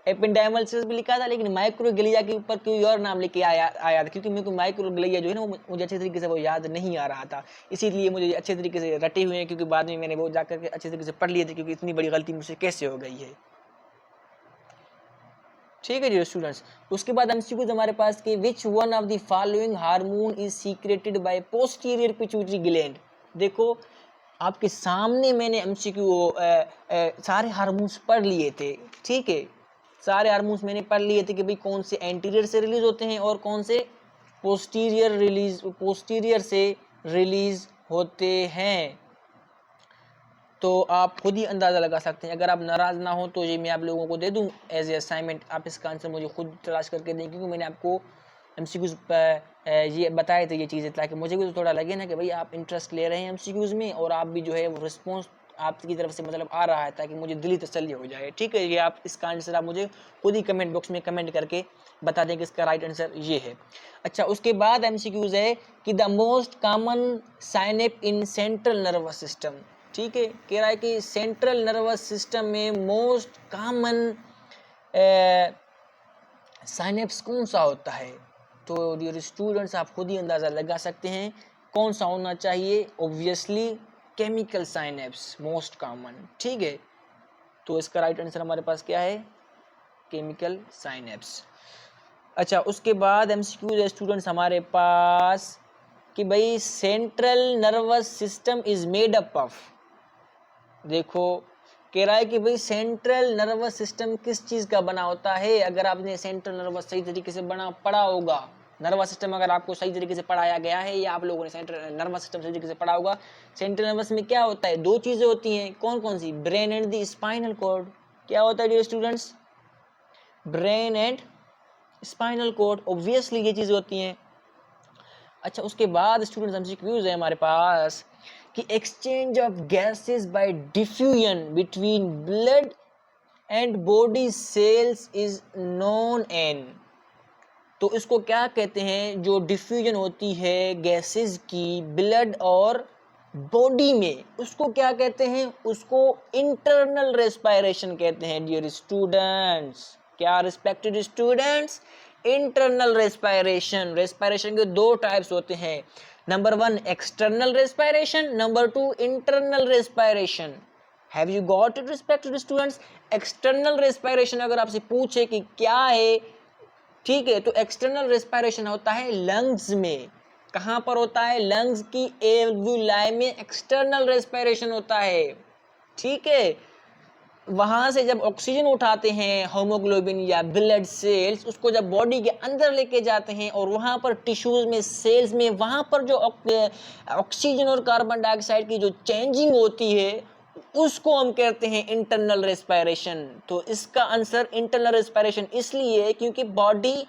एपेंडाइमल सेल्स भी लिखा था, लेकिन माइक्रोग्लिया के ऊपर कोई और नाम लेके आया था, क्योंकि मेरे को माइक्रोग्लिया जो है ना मुझे अच्छे तरीके से वो याद नहीं आ रहा था, इसीलिए मुझे अच्छे तरीके से रटे हुए हैं, क्योंकि बाद में मैंने वो जाकर के अच्छे तरीके से पढ़ लिए थे, क्योंकि इतनी बड़ी गलती मुझसे कैसे हो गई है, ठीक है जी स्टूडेंट्स। उसके बाद एमसीक्यूज हमारे पास के which one of the following hormone is secreted by posterior pituitary gland. देखो आपके सामने मैंने एमसीक्यू सारे हार्मोन्स पढ़ लिए थे, ठीक है, सारे हार्मोन्स मैंने पढ़ लिए थे कि भाई कौन से एंटीरियर से रिलीज होते हैं और कौन से पोस्टीरियर से रिलीज होते हैं। तो आप खुद ही अंदाज़ा लगा सकते हैं। अगर आप नाराज़ ना हो तो ये मैं आप लोगों को दे दूं एज ए असाइनमेंट, आप इसका आंसर मुझे खुद तलाश करके दें, क्योंकि मैंने आपको एमसीक्यूज़ ये बताए थे ये चीज़ें, ताकि मुझे भी तो थोड़ा लगे ना कि भाई आप इंटरेस्ट ले रहे हैं एमसीक्यूज़ में, और आप भी जो है वो रिस्पॉन्स आपकी तरफ से मतलब आ रहा है, ताकि मुझे दिली तसल्ली हो जाए, ठीक है। ये आप इसका आंसर आप मुझे खुद ही कमेंट बॉक्स में कमेंट करके बता दें कि इसका राइट आंसर ये है। अच्छा, उसके बाद एमसीक्यूज़ है कि the most common synapse in central nervous system, ठीक है, कह रहा है कि सेंट्रल नर्वस सिस्टम में मोस्ट कॉमन साइनेप्स कौन सा होता है। तो डियर स्टूडेंट्स आप खुद ही अंदाज़ा लगा सकते हैं कौन सा होना चाहिए। Obviously chemical synapse most common, ठीक है। तो इसका राइट आंसर हमारे पास क्या है? Chemical synapse. अच्छा, उसके बाद एमसीक्यू स्टूडेंट्स हमारे पास कि भाई central nervous system is made up of. देखो कह रहा है कि भाई सेंट्रल नर्वस सिस्टम किस चीज़ का बना होता है। अगर आपने सेंट्रल नर्वस सही तरीके से पढ़ा होगा, नर्वस सिस्टम अगर आपको सही तरीके से पढ़ाया गया है, या आप लोगों ने सेंट्रल नर्वस सिस्टम सही तरीके से पढ़ा होगा, सेंट्रल नर्वस में क्या होता है? 2 चीज़ें होती हैं, कौन कौन सी? Brain and the spinal cord. क्या होता है dear students? Brain and spinal cord, obviously ये चीज़ें होती हैं। अच्छा, उसके बाद स्टूडेंट्स एमसीक्यूज है हमारे पास कि exchange of gases by diffusion between blood and body cells is known as. तो इसको क्या कहते हैं? जो डिफ्यूजन होती है गैसेस की ब्लड और बॉडी में, उसको क्या कहते हैं? उसको इंटरनल रेस्पिरेशन कहते हैं डियर स्टूडेंट्स। क्या respected students? Internal respiration. Respiration के 2 टाइप्स होते हैं, number 1 external respiration, number 2 internal respiration. Have you got it respected students? External respiration अगर आपसे पूछे कि क्या है, ठीक है, तो एक्सटर्नल रेस्पिरेशन होता है लंग्स में। कहाँ पर होता है? लंग्स की एल्वियोलाई में एक्सटर्नल रेस्पिरेशन होता है, ठीक है। वहां से जब ऑक्सीजन उठाते हैं हीमोग्लोबिन या ब्लड सेल्स, उसको जब बॉडी के अंदर लेके जाते हैं और वहां पर टिश्यूज में, सेल्स में, वहां पर जो ऑक्सीजन और कार्बन डाइऑक्साइड की जो चेंजिंग होती है, उसको हम कहते हैं इंटरनल रेस्पिरेशन। तो इसका आंसर इंटरनल रेस्पिरेशन इसलिए है क्योंकि बॉडी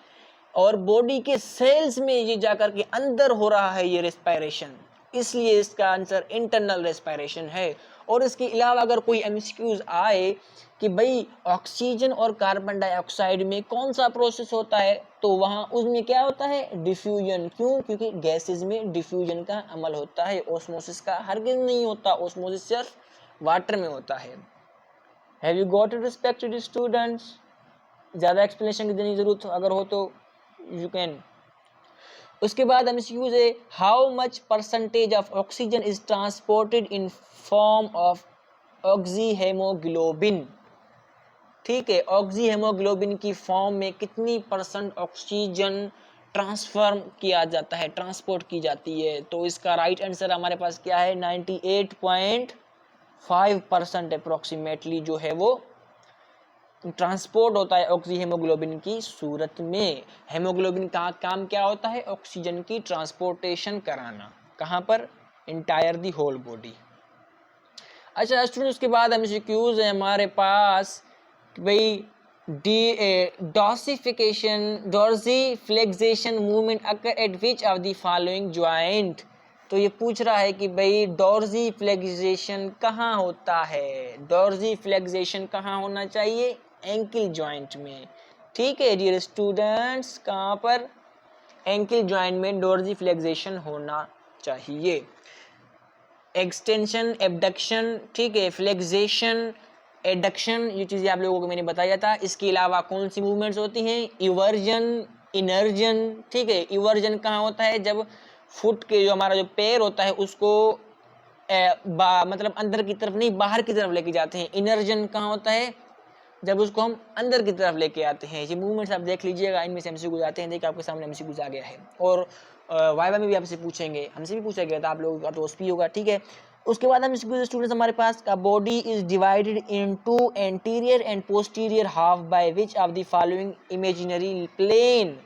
और बॉडी के सेल्स में ये जाकर के अंदर हो रहा है ये रेस्पिरेशन, इसलिए इसका आंसर इंटरनल रेस्पिरेशन है। और इसके अलावा अगर कोई एमसीक्यूज आए कि भाई ऑक्सीजन और कार्बन डाइऑक्साइड में कौन सा प्रोसेस होता है, तो वहाँ उसमें क्या होता है? डिफ्यूजन। क्यों? क्योंकि गैसेस में डिफ्यूजन का अमल होता है, ऑस्मोसिस का हरगिज़ नहीं होता। ऑस्मोसिस सिर्फ वाटर में होता है। Have you got it respected students? ज़्यादा एक्सप्लेनेशन की देने की जरूरत अगर हो तो यू कैन। उसके बाद एमसीक्यूज है how much percentage of oxygen is transported in form of oxyhaemoglobin. ठीक है, ऑक्सीहेमोग्लोबिन की फॉर्म में कितनी परसेंट ऑक्सीजन ट्रांसफर किया जाता है, ट्रांसपोर्ट की जाती है? तो इसका राइट आंसर हमारे पास क्या है? 98.5% अप्रोक्सीमेटली जो है वो ट्रांसपोर्ट होता है ऑक्सीहेमोग्लोबिन की सूरत में। हेमोग्लोबिन का काम क्या होता है? ऑक्सीजन की ट्रांसपोर्टेशन कराना। कहाँ पर? Entire the whole body. अच्छा स्टूडेंट्स, उसके बाद एमसीक्यूज है हमारे पास भाई dorsiflexion movement occur at which of the following joint. तो ये पूछ रहा है कि भाई डॉर्सिफ्लेक्सेशन कहाँ होता है, डॉर्सिफ्लेक्सेशन कहाँ होना चाहिए, एंकल जॉइंट में। ठीक है डियर स्टूडेंट्स, कहाँ पर, एंकल जॉइंट में डॉर्सिफ्लेक्सेशन होना चाहिए। एक्सटेंशन, एबडक्शन, ठीक है, फ्लेक्सेशन, एडक्शन, ये चीज़ें आप लोगों को मैंने बताया था। इसके अलावा कौन सी मूवमेंट्स होती हैं, इवर्जन, इनर्जन। ठीक है, इवर्जन कहाँ होता है, जब फुट के जो हमारा जो पैर होता है उसको मतलब अंदर की तरफ नहीं बाहर की तरफ लेके जाते हैं। इनर्जन कहाँ होता है, जब उसको हम अंदर की तरफ लेके आते हैं। ये मूवमेंट्स आप देख लीजिएगा, इनमें से एमसीक्यू आते हैं। देखिए आपके सामने एमसीक्यू आ गया है, और वाइवा में भी आपसे पूछेंगे, हमसे भी पूछा गया था, आप लोगों का तो ओएसपी होगा। ठीक है, उसके बाद हम स्टूडेंट्स हमारे पास का body is divided into anterior and posterior half by which of the following imaginary plane.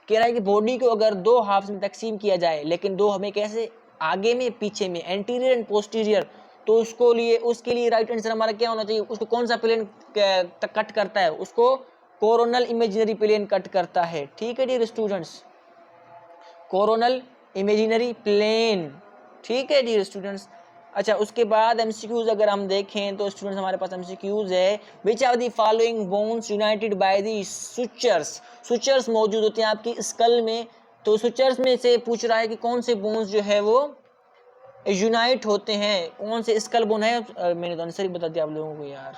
कह रहा है कि बॉडी को अगर दो हाफ में तकसीम किया जाए, लेकिन दो हमें कैसे, आगे में पीछे में, एंटीरियर एंड पोस्टीरियर, तो उसके लिए राइट आंसर हमारा क्या होना चाहिए, उसको कौन सा प्लेन कट करता है, उसको कोरोनल इमेजिनरी प्लेन कट करता है। ठीक है dear students, coronal imaginary plane. ठीक है डियर स्टूडेंट्स। अच्छा, उसके बाद एमसीक्यूज अगर हम देखें तो स्टूडेंट्स हमारे पास एमसीक्यूज है, which are the following bones united by the sutures. Sutures मौजूद होते हैं आपकी स्कल में, तो सुचर्स में से पूछ रहा है कि कौन से बोन्स जो है वो यूनाइट होते हैं, कौन से स्कल बोन है। मैंने तो आंसर ही बता दिया आप लोगों को यार।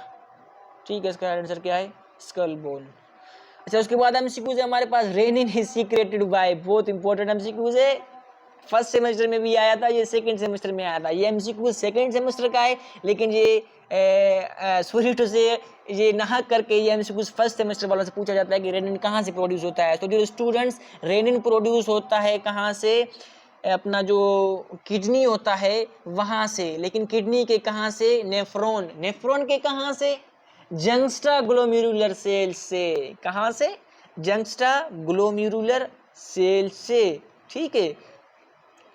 ठीक है, इसका आंसर क्या है, स्कल बोन। अच्छा, उसके बाद एमसीक्यूज है हमारे पास, रेनिन इज सीक्रेटेड बाय, बहुत इंपॉर्टेंट एमसीक्यूज है, फर्स्ट सेमेस्टर में भी आया था, ये सेकंड सेमेस्टर में आया था। ये एमसीक्यू सेकंड सेमेस्टर का है, लेकिन ये सॉरी टू से ये ना करके ये एमसीक्यू फर्स्ट सेमेस्टर वालों से पूछा जाता है कि रेनिन कहाँ से प्रोड्यूस होता है। तो जो स्टूडेंट्स, रेनिन प्रोड्यूस होता है कहाँ से, अपना जो किडनी होता है वहाँ से, लेकिन किडनी के कहाँ से, नेफ्रॉन, नेफ्रॉन के कहाँ से, जंक्स्टा ग्लोमेरुलर सेल से। कहाँ से, जंक्स्टा ग्लोमेरुलर सेल से। ठीक है,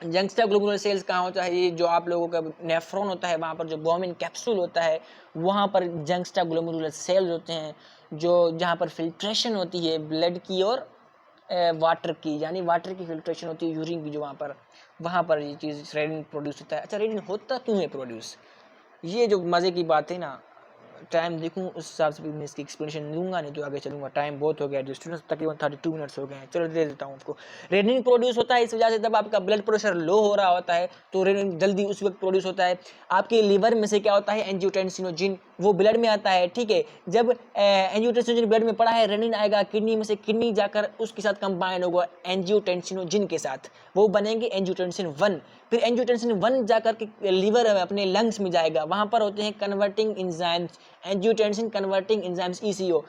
जंक्स्टा ग्लोमेरुलर सेल्स कहाँ होता है, ये जो आप लोगों का नेफ्रॉन होता है वहाँ पर जो बोमिन कैप्सूल होता है वहाँ पर जंक्स्टा ग्लोमेरुलर सेल्स होते हैं, जो जहाँ पर फिल्ट्रेशन होती है ब्लड की और वाटर की, यानी वाटर की फिल्ट्रेशन होती है, यूरिन की, जो वहाँ पर ये चीज़ रेनिन प्रोड्यूस होता है। अच्छा, रेनिन होता क्यों है प्रोड्यूस, ये जो मज़े की बात है ना, टाइम देखूं उस हिसाब से भी मैं इसकी एक्सप्लेनेशन दूंगा, नहीं तो आगे चलूंगा। टाइम बहुत हो गया, जो स्टूडेंट्स तकरीबन 32 मिनट्स हो गए हैं। चलो दे देता हूँ उसको। रेनिन प्रोड्यूस होता है इस वजह से, जब आपका ब्लड प्रेशर लो हो रहा होता है तो रेनिन जल्दी उस वक्त प्रोड्यूस होता है। आपके लीवर में से क्या होता है, एंजियोटेंसिनोजिन, वो ब्लड में आता है। ठीक है, जब एंजियोटेंसिनोजिन ब्लड में पड़ा है, रेनिन आएगा किडनी में से, किडनी जाकर उसके साथ कंबाइन होगा एंजियोटेंसिनोजिन के साथ, वो बनेंगे एंजियोटेंसिन 1। फिर एंजियोटेंसिन 1 जाकर के लीवर अपने लंग्स में जाएगा, वहां पर होते हैं converting enzymes, angiotensin converting enzymes ECO,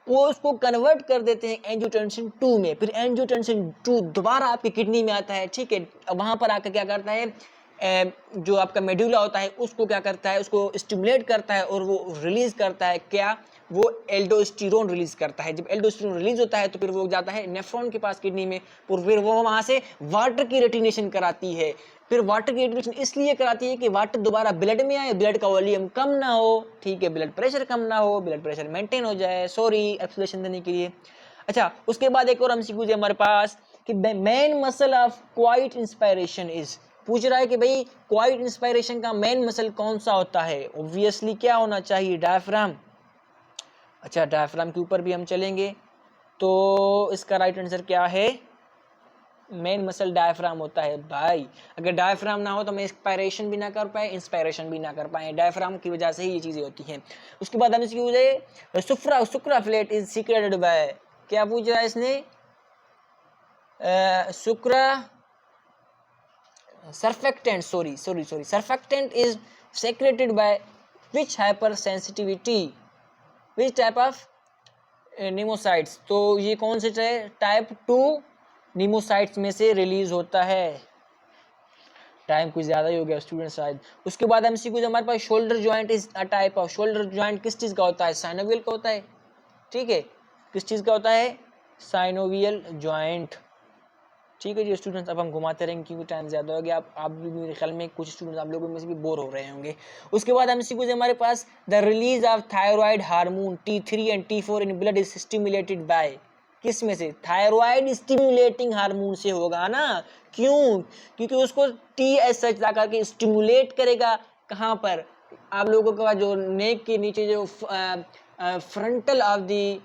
वो उसको कन्वर्ट कर देते हैं एंजियोटेंसिन 2 में। फिर एंजियोटेंसिन 2 दोबारा आपकी किडनी में आता है। ठीक है, वहां पर आकर क्या करता है, जो आपका मेडुला होता है उसको क्या करता है, उसको स्टिमुलेट करता है और वो रिलीज करता है क्या, वो एल्डोस्टेरोन रिलीज करता है। जब एल्डोस्टेरोन रिलीज होता है तो फिर वो जाता है नेफ्रॉन के पास किडनी में, और फिर वो वहां से वाटर की रेटिनेशन कराती है। फिर वाटर की रेटिनेशन इसलिए कराती है कि वाटर दोबारा ब्लड में आए, ब्लड का वॉल्यूम कम ना हो। ठीक है, ब्लड प्रेशर कम ना हो, ब्लड प्रेशर मेंटेन हो जाए। सॉरी एक्सप्लेनेशन देने के लिए। अच्छा, उसके बाद एक और एमसीक्यू है हमारे पास कि main muscle of quite inspiration is, पूछ रहा है कि भाई क्वाइट इंस्पायरेशन का मेन मसल कौन सा होता है। ऑब्वियसली क्या होना चाहिए, डायफ्राम। अच्छा, डायफ्राम के ऊपर भी हम चलेंगे, तो इसका राइट आंसर क्या है, मेन मसल डायफ्राम होता है भाई। अगर डायफ्राम ना हो तो हम एक्सपायरेशन भी ना कर पाए, इंस्पायरेशन भी ना कर पाए, डायफ्राम की वजह से ही ये चीजें होती हैं। उसके बाद हम इसकी यूज है Sukra flat is secreted by, क्या पूछ रहा है इसने, Sukra surfactant, surfactant is secreted by which hypersensitivity, which type of pneumocystis। तो ये कौन से टाइप 2 pneumocystis में से रिलीज होता है। टाइम कुछ ज्यादा ही हो गया स्टूडेंट शायद। उसके बाद एमसीक्यू हमारे पास, shoulder joint is a type of, shoulder joint किस चीज का होता है, साइनोवियल का होता है। ठीक है, किस चीज का होता है, साइनोवियल जॉइंट। ठीक है जी स्टूडेंट्स, अब हम घुमाते रहेंगे क्योंकि टाइम ज़्यादा हो गया। आप भी मेरे ख्याल में कुछ स्टूडेंट्स आप लोगों में से भी बोर हो रहे होंगे। उसके बाद एमसीक्यूज हमारे पास, the release of thyroid hormone T3 and T4 in blood is stimulated by, किस में से? थायराइड स्टिमुलेटिंग हार्मोन से होगा ना। क्यों? क्योंकि उसको टी एस एच ला करके स्टिमुलेट करेगा। कहाँ पर? आप लोगों का जो नेक के नीचे जो फ्रंटल ऑफ दी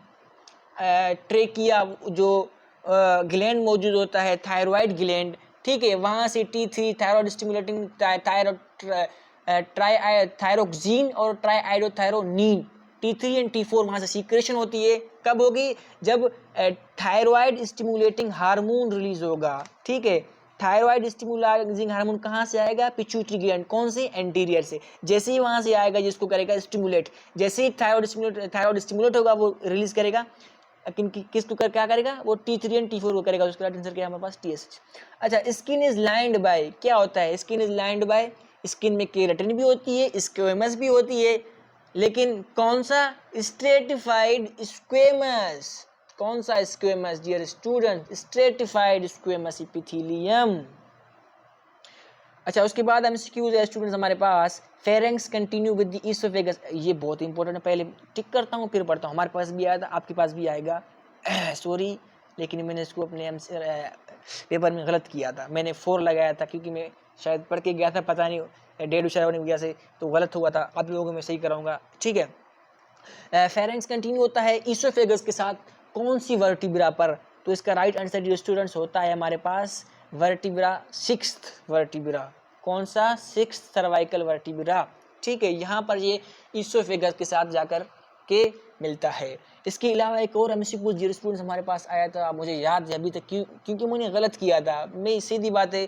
ट्रेकिया जो ग्लैंड मौजूद होता है, थायराइड ग्लैंड, ठीक है, वहाँ से T3 थायराइड स्टिमुलेटिंग थायरोक्सिन और ट्राईआइडोथायरोनिन T3 एंड T4 वहाँ से सीक्रेशन होती है। कब होगी? जब थायराइड स्टिमुलेटिंग हार्मोन रिलीज होगा। ठीक है, थायराइड स्टिमुलेटिंग हार्मोन कहाँ से आएगा? Pituitary gland. कौन से? एंटीरियर से। जैसे ही वहाँ से आएगा जिसको करेगा स्टिमुलेट, जैसे ही थायराइड स्टिमुलेट होगा वो रिलीज करेगा किसको कर क्या करेगा? वो T3 एंड T4 को करेगा। उसका राइट आंसर क्या है हमारे पास? TSH। अच्छा, स्किन इज लाइंड बाय, क्या होता है skin is lined by? Skin में केराटिन भी होती है, स्क्वेमस भी होती है, लेकिन कौन सा? Stratified squamous. कौन सा squamous dear student? Stratified squamous epithelium. अच्छा, उसके बाद एमसीक्यूज है स्टूडेंट्स हमारे पास, pharynx continue with the oesophagus. ये बहुत इंपॉर्टेंट है, पहले टिक करता हूँ फिर पढ़ता हूँ। हमारे पास भी आया था, आपके पास भी आएगा। सॉरी, लेकिन मैंने इसको अपने पेपर में गलत किया था। मैंने 4 लगाया था क्योंकि मैं शायद पढ़ के गया था, पता नहीं डेढ़ शायद होने वजह से तो गलत हुआ था। आप लोगों को मैं सही कराऊंगा, ठीक है। फेरेंक्स कंटिन्यू होता है ईसोफेगस के साथ कौन सी वर्टिब्रा पर? तो इसका राइट आंसर स्टूडेंट्स होता है हमारे पास वर्टिब्रा, 6th वर्टिब्रा। कौन सा? 6th cervical vertebra. ठीक है, यहाँ पर ये ईसोफेगस के साथ जाकर के मिलता है। इसके अलावा एक और एमसीक्यू जीरो स्टूडेंट्स हमारे पास आया था, मुझे याद है अभी तक क्योंकि मैंने गलत किया था। मैं सीधी बात है,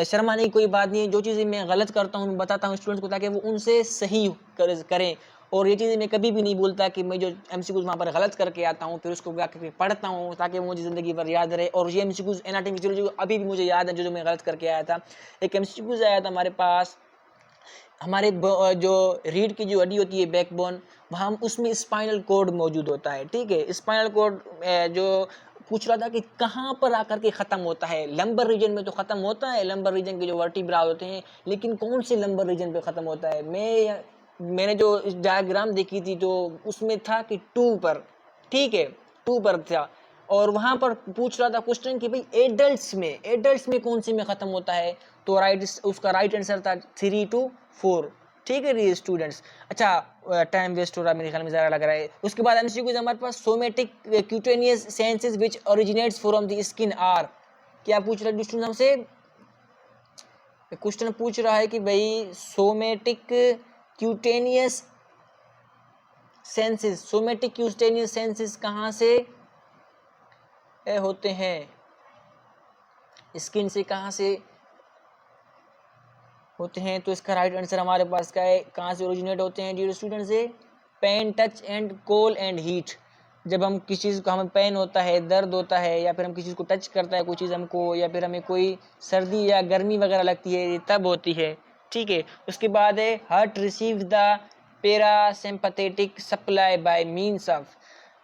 शर्माने की कोई बात नहीं है। जो चीज़ें मैं गलत करता हूँ बताता हूँ स्टूडेंट्स को ताकि वो उनसे सही करें। और ये चीज़ें मैं कभी भी नहीं बोलता कि मैं जो एमसीक्यूज वहाँ पर गलत करके आता हूँ फिर उसको जाकर पढ़ता हूँ ताकि मुझे ज़िंदगी भर याद रहे। और ये एमसीक्यूज एनाटॉमी फिजियोलॉजी अभी भी मुझे याद है जो मैं गलत करके आया था। एक एमसीक्यूज आया था हमारे पास, हमारे जो रीढ़ की जो हड्डी होती है बैकबोन, वहाँ उसमें स्पाइनल कोड मौजूद होता है। ठीक है, स्पाइनल कोड जो पूछ रहा था कि कहाँ पर आकर के ख़त्म होता है। लंबर रीजन में तो ख़त्म होता है, लंबर रीजन के जो वर्टिब्रा होते हैं, लेकिन कौन से लंबर रीजन पे ख़त्म होता है? मैंने जो डायग्राम देखी थी तो उसमें था कि 2 पर, ठीक है, 2 पर था। और वहाँ पर पूछ रहा था क्वेश्चन कि भाई एडल्ट्स में कौन से में ख़त्म होता है? तो उसका राइट आंसर था 3 to 4। ठीक है ये स्टूडेंट्स। अच्छा, टाइम वेस्ट हो रहा है मेरे ख्याल में, ज़्यादा लग रहा है। उसके बाद एमसीक्यू हमारे पास, somatic cutaneous senses which originates from the skin are. क्या पूछ रहा है स्टूडेंट हमसे? क्वेश्चन पूछ रहा है कि भाई सोमेटिक क्यूटेनियस सेंसेस कहाँ से होते हैं? स्किन से कहाँ से होते हैं? तो इसका राइट आंसर हमारे पास क्या है? कहाँ से ओरिजिनेट होते हैं डियर स्टूडेंट? से pain, touch and cold and heat. जब हम किसी चीज़ को, हमें पेन होता है, दर्द होता है, या फिर हम किसी चीज़ को टच करता है कोई चीज़ हमको, या फिर हमें कोई सर्दी या गर्मी वगैरह लगती है, ये तब होती है। ठीक है, उसके बाद है heart receive the parasympathetic supply bye means of.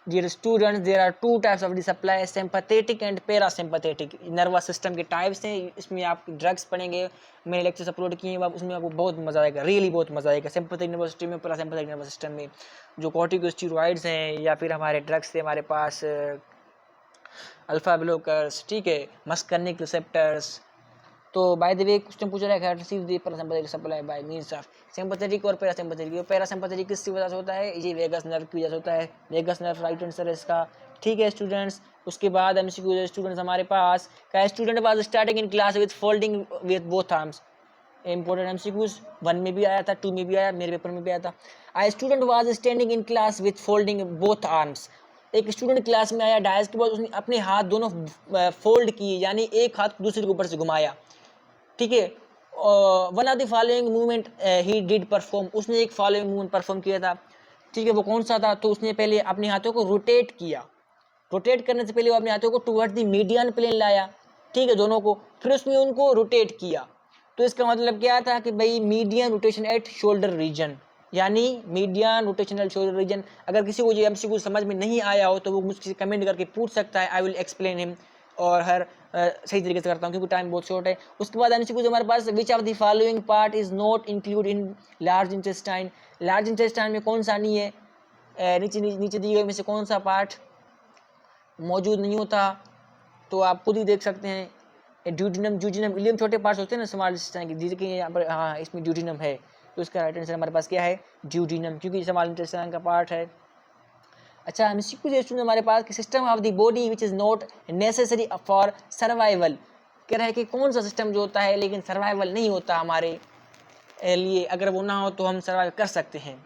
Dear students, there are 2 types of the supply, sympathetic and parasympathetic। Nervous system के टाइप्स हैं, इसमें आप ड्रग्स पढ़ेंगे, मैंने लेक्चर्स अपलोड किए हैं, उसमें आपको बहुत मजा आएगा, रियली बहुत मजा आएगा। सिंपैथेटिक नर्वस सिस्टम में, पैरासिम्पैथेटिक नर्वस सिस्टम में जो कॉर्टिकोस्टेरॉइड्स हैं या फिर हमारे ड्रग्स थे हमारे पास, अल्फा ब्लॉकर्स, ठीक है, मस्कर्निक रिसेप्टर्स। तो बाय द वे क्वेश्चन पूछ रहा है receive the parasympathetic supply by means of sympathetic और पैरासिम्पैथेटिक। पैरासिम्पैथेटिक किसकी वजह से होता है? ये वेगस नर्व की वजह से होता है। वेगस नर्व राइट आंसर है इसका। ठीक है स्टूडेंट्स, उसके बाद एमसीक्यू स्टूडेंट्स हमारे पास, का student was starting in class with folding with both arms. Important MCQs 1 में भी आया था, 2 में भी आया, मेरे पेपर में भी आया था। I student was standing in class with folding both arms. एक स्टूडेंट क्लास में आया, डायस के बाद उसने अपने हाथ दोनों फोल्ड किए, यानी एक हाथ दूसरे के ऊपर से घुमाया। ठीक है, one of the following movement he did perform, उसने एक फॉलोइंग मूवमेंट परफॉर्म किया था। ठीक है, वो कौन सा था? तो उसने पहले अपने हाथों को रोटेट किया, रोटेट करने से पहले वो अपने हाथों को टुवर्ड्स द मीडियन प्लेन लाया, ठीक है, दोनों को, फिर उसने उनको रोटेट किया। तो इसका मतलब क्या था कि भाई median rotation eight shoulder region, यानी मीडियन रोटेशनल शोल्डर रीजन। अगर किसी को ये एमसीक्यू समझ में नहीं आया हो तो वो मुझसे कमेंट करके पूछ सकता है, आई विल एक्सप्लेन हिम। और हर सही तरीके से करता हूँ क्योंकि टाइम बहुत शॉर्ट है। उसके बाद एमसीक्यू हमारे पास, which of the following part is not include in large intestine. Large intestine में कौन सा नहीं है, नीचे नीचे दिए गए में से कौन सा पार्ट मौजूद नहीं होता, तो आप खुद ही देख सकते हैं। ड्यूटीनम, जूजिनम, इलियम छोटे पार्ट्स होते हैं ना स्मॉल इंटेस्टाइन के, जैसे कि यहाँ पर हाँ इसमें ड्यूटीनम है, तो इसका राइट आंसर हमारे पास क्या है, ड्यूटीनम, क्योंकि स्मॉल इंटेस्टाइन का पार्ट है। अच्छा, एमसीक्यू क्वेश्चन हमारे पास कि system of the body which is not necessary for survival, कह रहा है कि कौन सा सिस्टम जो होता है लेकिन सर्वाइवल नहीं होता हमारे लिए, अगर वो ना हो तो हम सर्वाइव कर सकते हैं,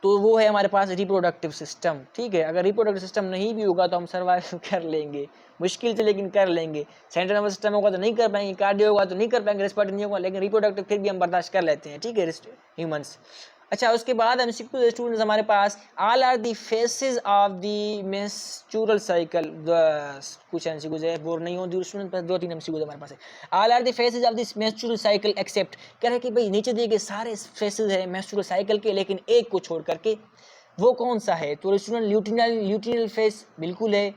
तो वो है हमारे पास रिप्रोडक्टिव सिस्टम। ठीक है, अगर रिप्रोडक्टिव सिस्टम नहीं भी होगा तो हम सर्वाइव कर लेंगे, मुश्किल से लेकिन कर लेंगे। सेंट्रल नर्वस सिस्टम होगा तो नहीं कर पाएंगे, कार्डियो होगा तो नहीं कर पाएंगे, रेस्पिरेटरी नहीं होगा, लेकिन रिप्रोडक्टिव फिर भी हम बर्दाश्त कर लेते हैं। ठीक है, ह्यूमंस। अच्छा, उसके बाद एमसीक्यू स्टूडेंट्स हमारे पास, all are the phases of the menstrual cycle, कुछ एमसीक्यूज है, बोर नहीं हो स्टूडेंट, पर 2-3 एमसीक्यूज हमारे पास है। All are the phases of this menstrual cycle except, कह रहे हैं कि भाई नीचे दिए गए सारे फेसेस है मेंस्ट्रुअल साइकिल के, लेकिन एक को छोड़ करके, वो कौन सा है, तो स्टूडेंट ल्यूटिनल फेस बिल्कुल है,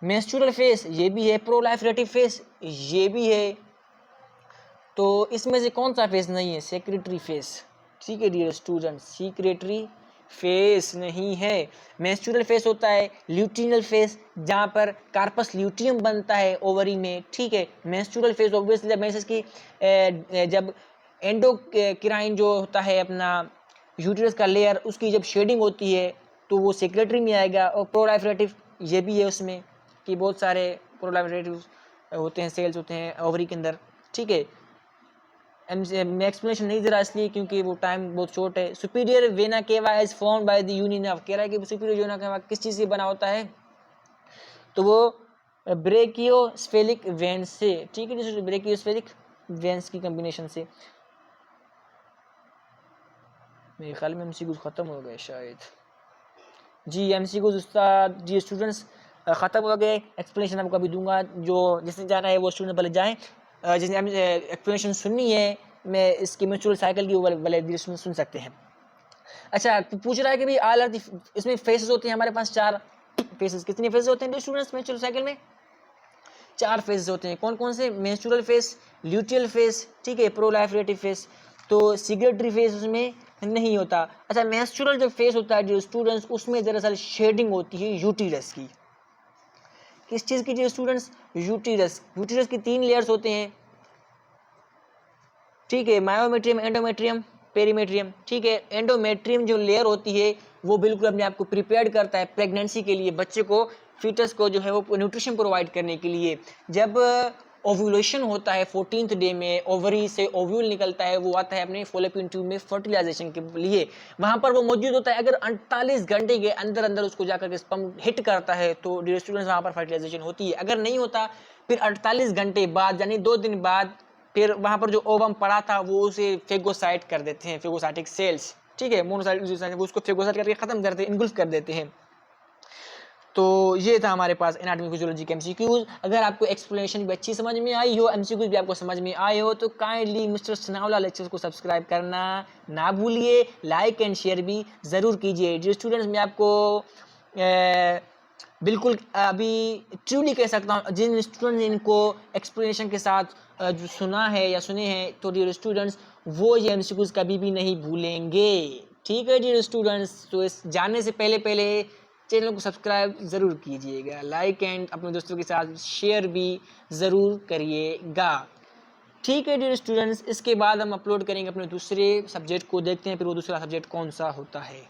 मेंस्ट्रुअल फेस ये भी है, प्रोलाइफरेटिव फेस ये भी है, तो इसमें से कौन सा फेस नहीं है, सेक्रेटरी फेस। ठीक है डियर स्टूडेंट, सीक्रेटरी फेस नहीं है। मेंस्ट्रुअल फेस होता है ल्यूटिनल फेस, जहाँ पर कार्पस ल्यूटियम बनता है ओवरी में। ठीक है, मेंस्ट्रुअल फेस ऑब्वियसली जब मेंसेस की जब एंडोक्राइन जो होता है अपना यूटेरस का लेयर, उसकी जब शेडिंग होती है तो वो सेक्रेटरी में आएगा। और प्रोलाइफरेटिव ये भी है उसमें कि बहुत सारे प्रोलाइफरेटिव होते हैं, सेल्स होते हैं ओवरी के अंदर। ठीक है, मैं एक्सप्लेनेशन नहीं दे रहा इसलिए क्योंकि वो टाइम बहुत शॉर्ट है। Superior vena cava is formed by the union of, कह रहा है कि सुपीरियर वेना केवा किस चीज़ से बना होता है, तो वो ब्रेकियोस्फेरिक वेन्स से। ठीक है, जैसे ब्रेकियोस्फेरिक वेन्स की कॉम्बिनेशन से। मेरे ख्याल में एमसीक्यूज ख़त्म हो गए शायद। जी एमसीक्यूज उस्ताद, जी स्टूडेंट्स ख़त्म हो गए। एक्सप्लेनेशन आपको अभी दूंगा, जो जिसने जाना है वो स्टूडेंट पहले जाएँ, जिसने एक्सप्लेनेशन सुननी है मैं इसकी म्यूचुअल साइकिल की, वाले सुन सकते हैं। अच्छा, पूछ रहा है कि भाई ऑल आर दी, इसमें फेसेस होते हैं हमारे पास 4 फेसेस। कितने फेसेस होते हैं स्टूडेंट्स म्यूचुअल साइकिल में? 4 फेसेस होते हैं। कौन कौन से? मेंस्ट्रुअल फेस, ल्यूटियल फेस, ठीक है, प्रोलाइफरेटिव फेस, तो सिग्रेटरी फेस उसमें नहीं होता। अच्छा, मेंस्ट्रुअल जो फेस होता है जो स्टूडेंट्स, उसमें दरअसल शेडिंग होती है यूटिरस की। किस चीज़ की जो स्टूडेंट्स? यूटिरस। यूटिरस की 3 लेयर्स होते हैं। ठीक है, मायोमेट्रियम, एंडोमेट्रियम, पेरीमेट्रियम। ठीक है, एंडोमेट्रियम जो लेयर होती है वो बिल्कुल अपने आप को प्रिपेयर करता है प्रेगनेंसी के लिए, बच्चे को, फीटस को जो है वो न्यूट्रिशन प्रोवाइड करने के लिए। जब ओव्यूलेशन होता है 14th डे में, ओवरी से ओव्यूल निकलता है, वो आता है अपने फॉलोपियन ट्यूब में फर्टिलाइजेशन के लिए, वहाँ पर वो मौजूद होता है। अगर 48 घंटे के अंदर अंदर उसको जाकर के स्पर्म हिट करता है तो डियर स्टूडेंट्स वहाँ पर फर्टिलाइजेशन होती है। अगर नहीं होता फिर 48 घंटे बाद, यानी 2 दिन बाद, फिर वहाँ पर जो ओवम पड़ा था वो उसे फेगोसाइट कर देते हैं, फेगोसाइटिक सेल्स। ठीक है, मोनोसाइट उसको फेगोसाइट करके खत्म कर देते हैं, इनगुल्फ कर देते हैं। तो ये था हमारे पास एनाटॉमी फिजियोलॉजी के एमसीक्यूज। अगर आपको एक्सप्लेनेशन भी अच्छी समझ में आई हो, एमसीक्यूज भी आपको समझ में आए हो, तो काइंडली मिस्टर सनाउल्लाह लेक्चर्स को सब्सक्राइब करना ना भूलिए, लाइक एंड शेयर भी ज़रूर कीजिए। जो स्टूडेंट्स, मैं आपको बिल्कुल अभी ट्रूली कह सकता हूँ, जिन स्टूडेंट्स ने इनको एक्सप्लेनेशन के साथ जो सुना है या सुने हैं, तो डियर स्टूडेंट्स वो ये एमसीक्यूज कभी भी नहीं भूलेंगे। ठीक है डियर स्टूडेंट्स, तो इस जानने से पहले चैनल को सब्सक्राइब ज़रूर कीजिएगा, लाइक एंड अपने दोस्तों के साथ शेयर भी ज़रूर करिएगा। ठीक है डियर स्टूडेंट्स, इसके बाद हम अपलोड करेंगे अपने दूसरे सब्जेक्ट को, देखते हैं फिर वो दूसरा सब्जेक्ट कौन सा होता है।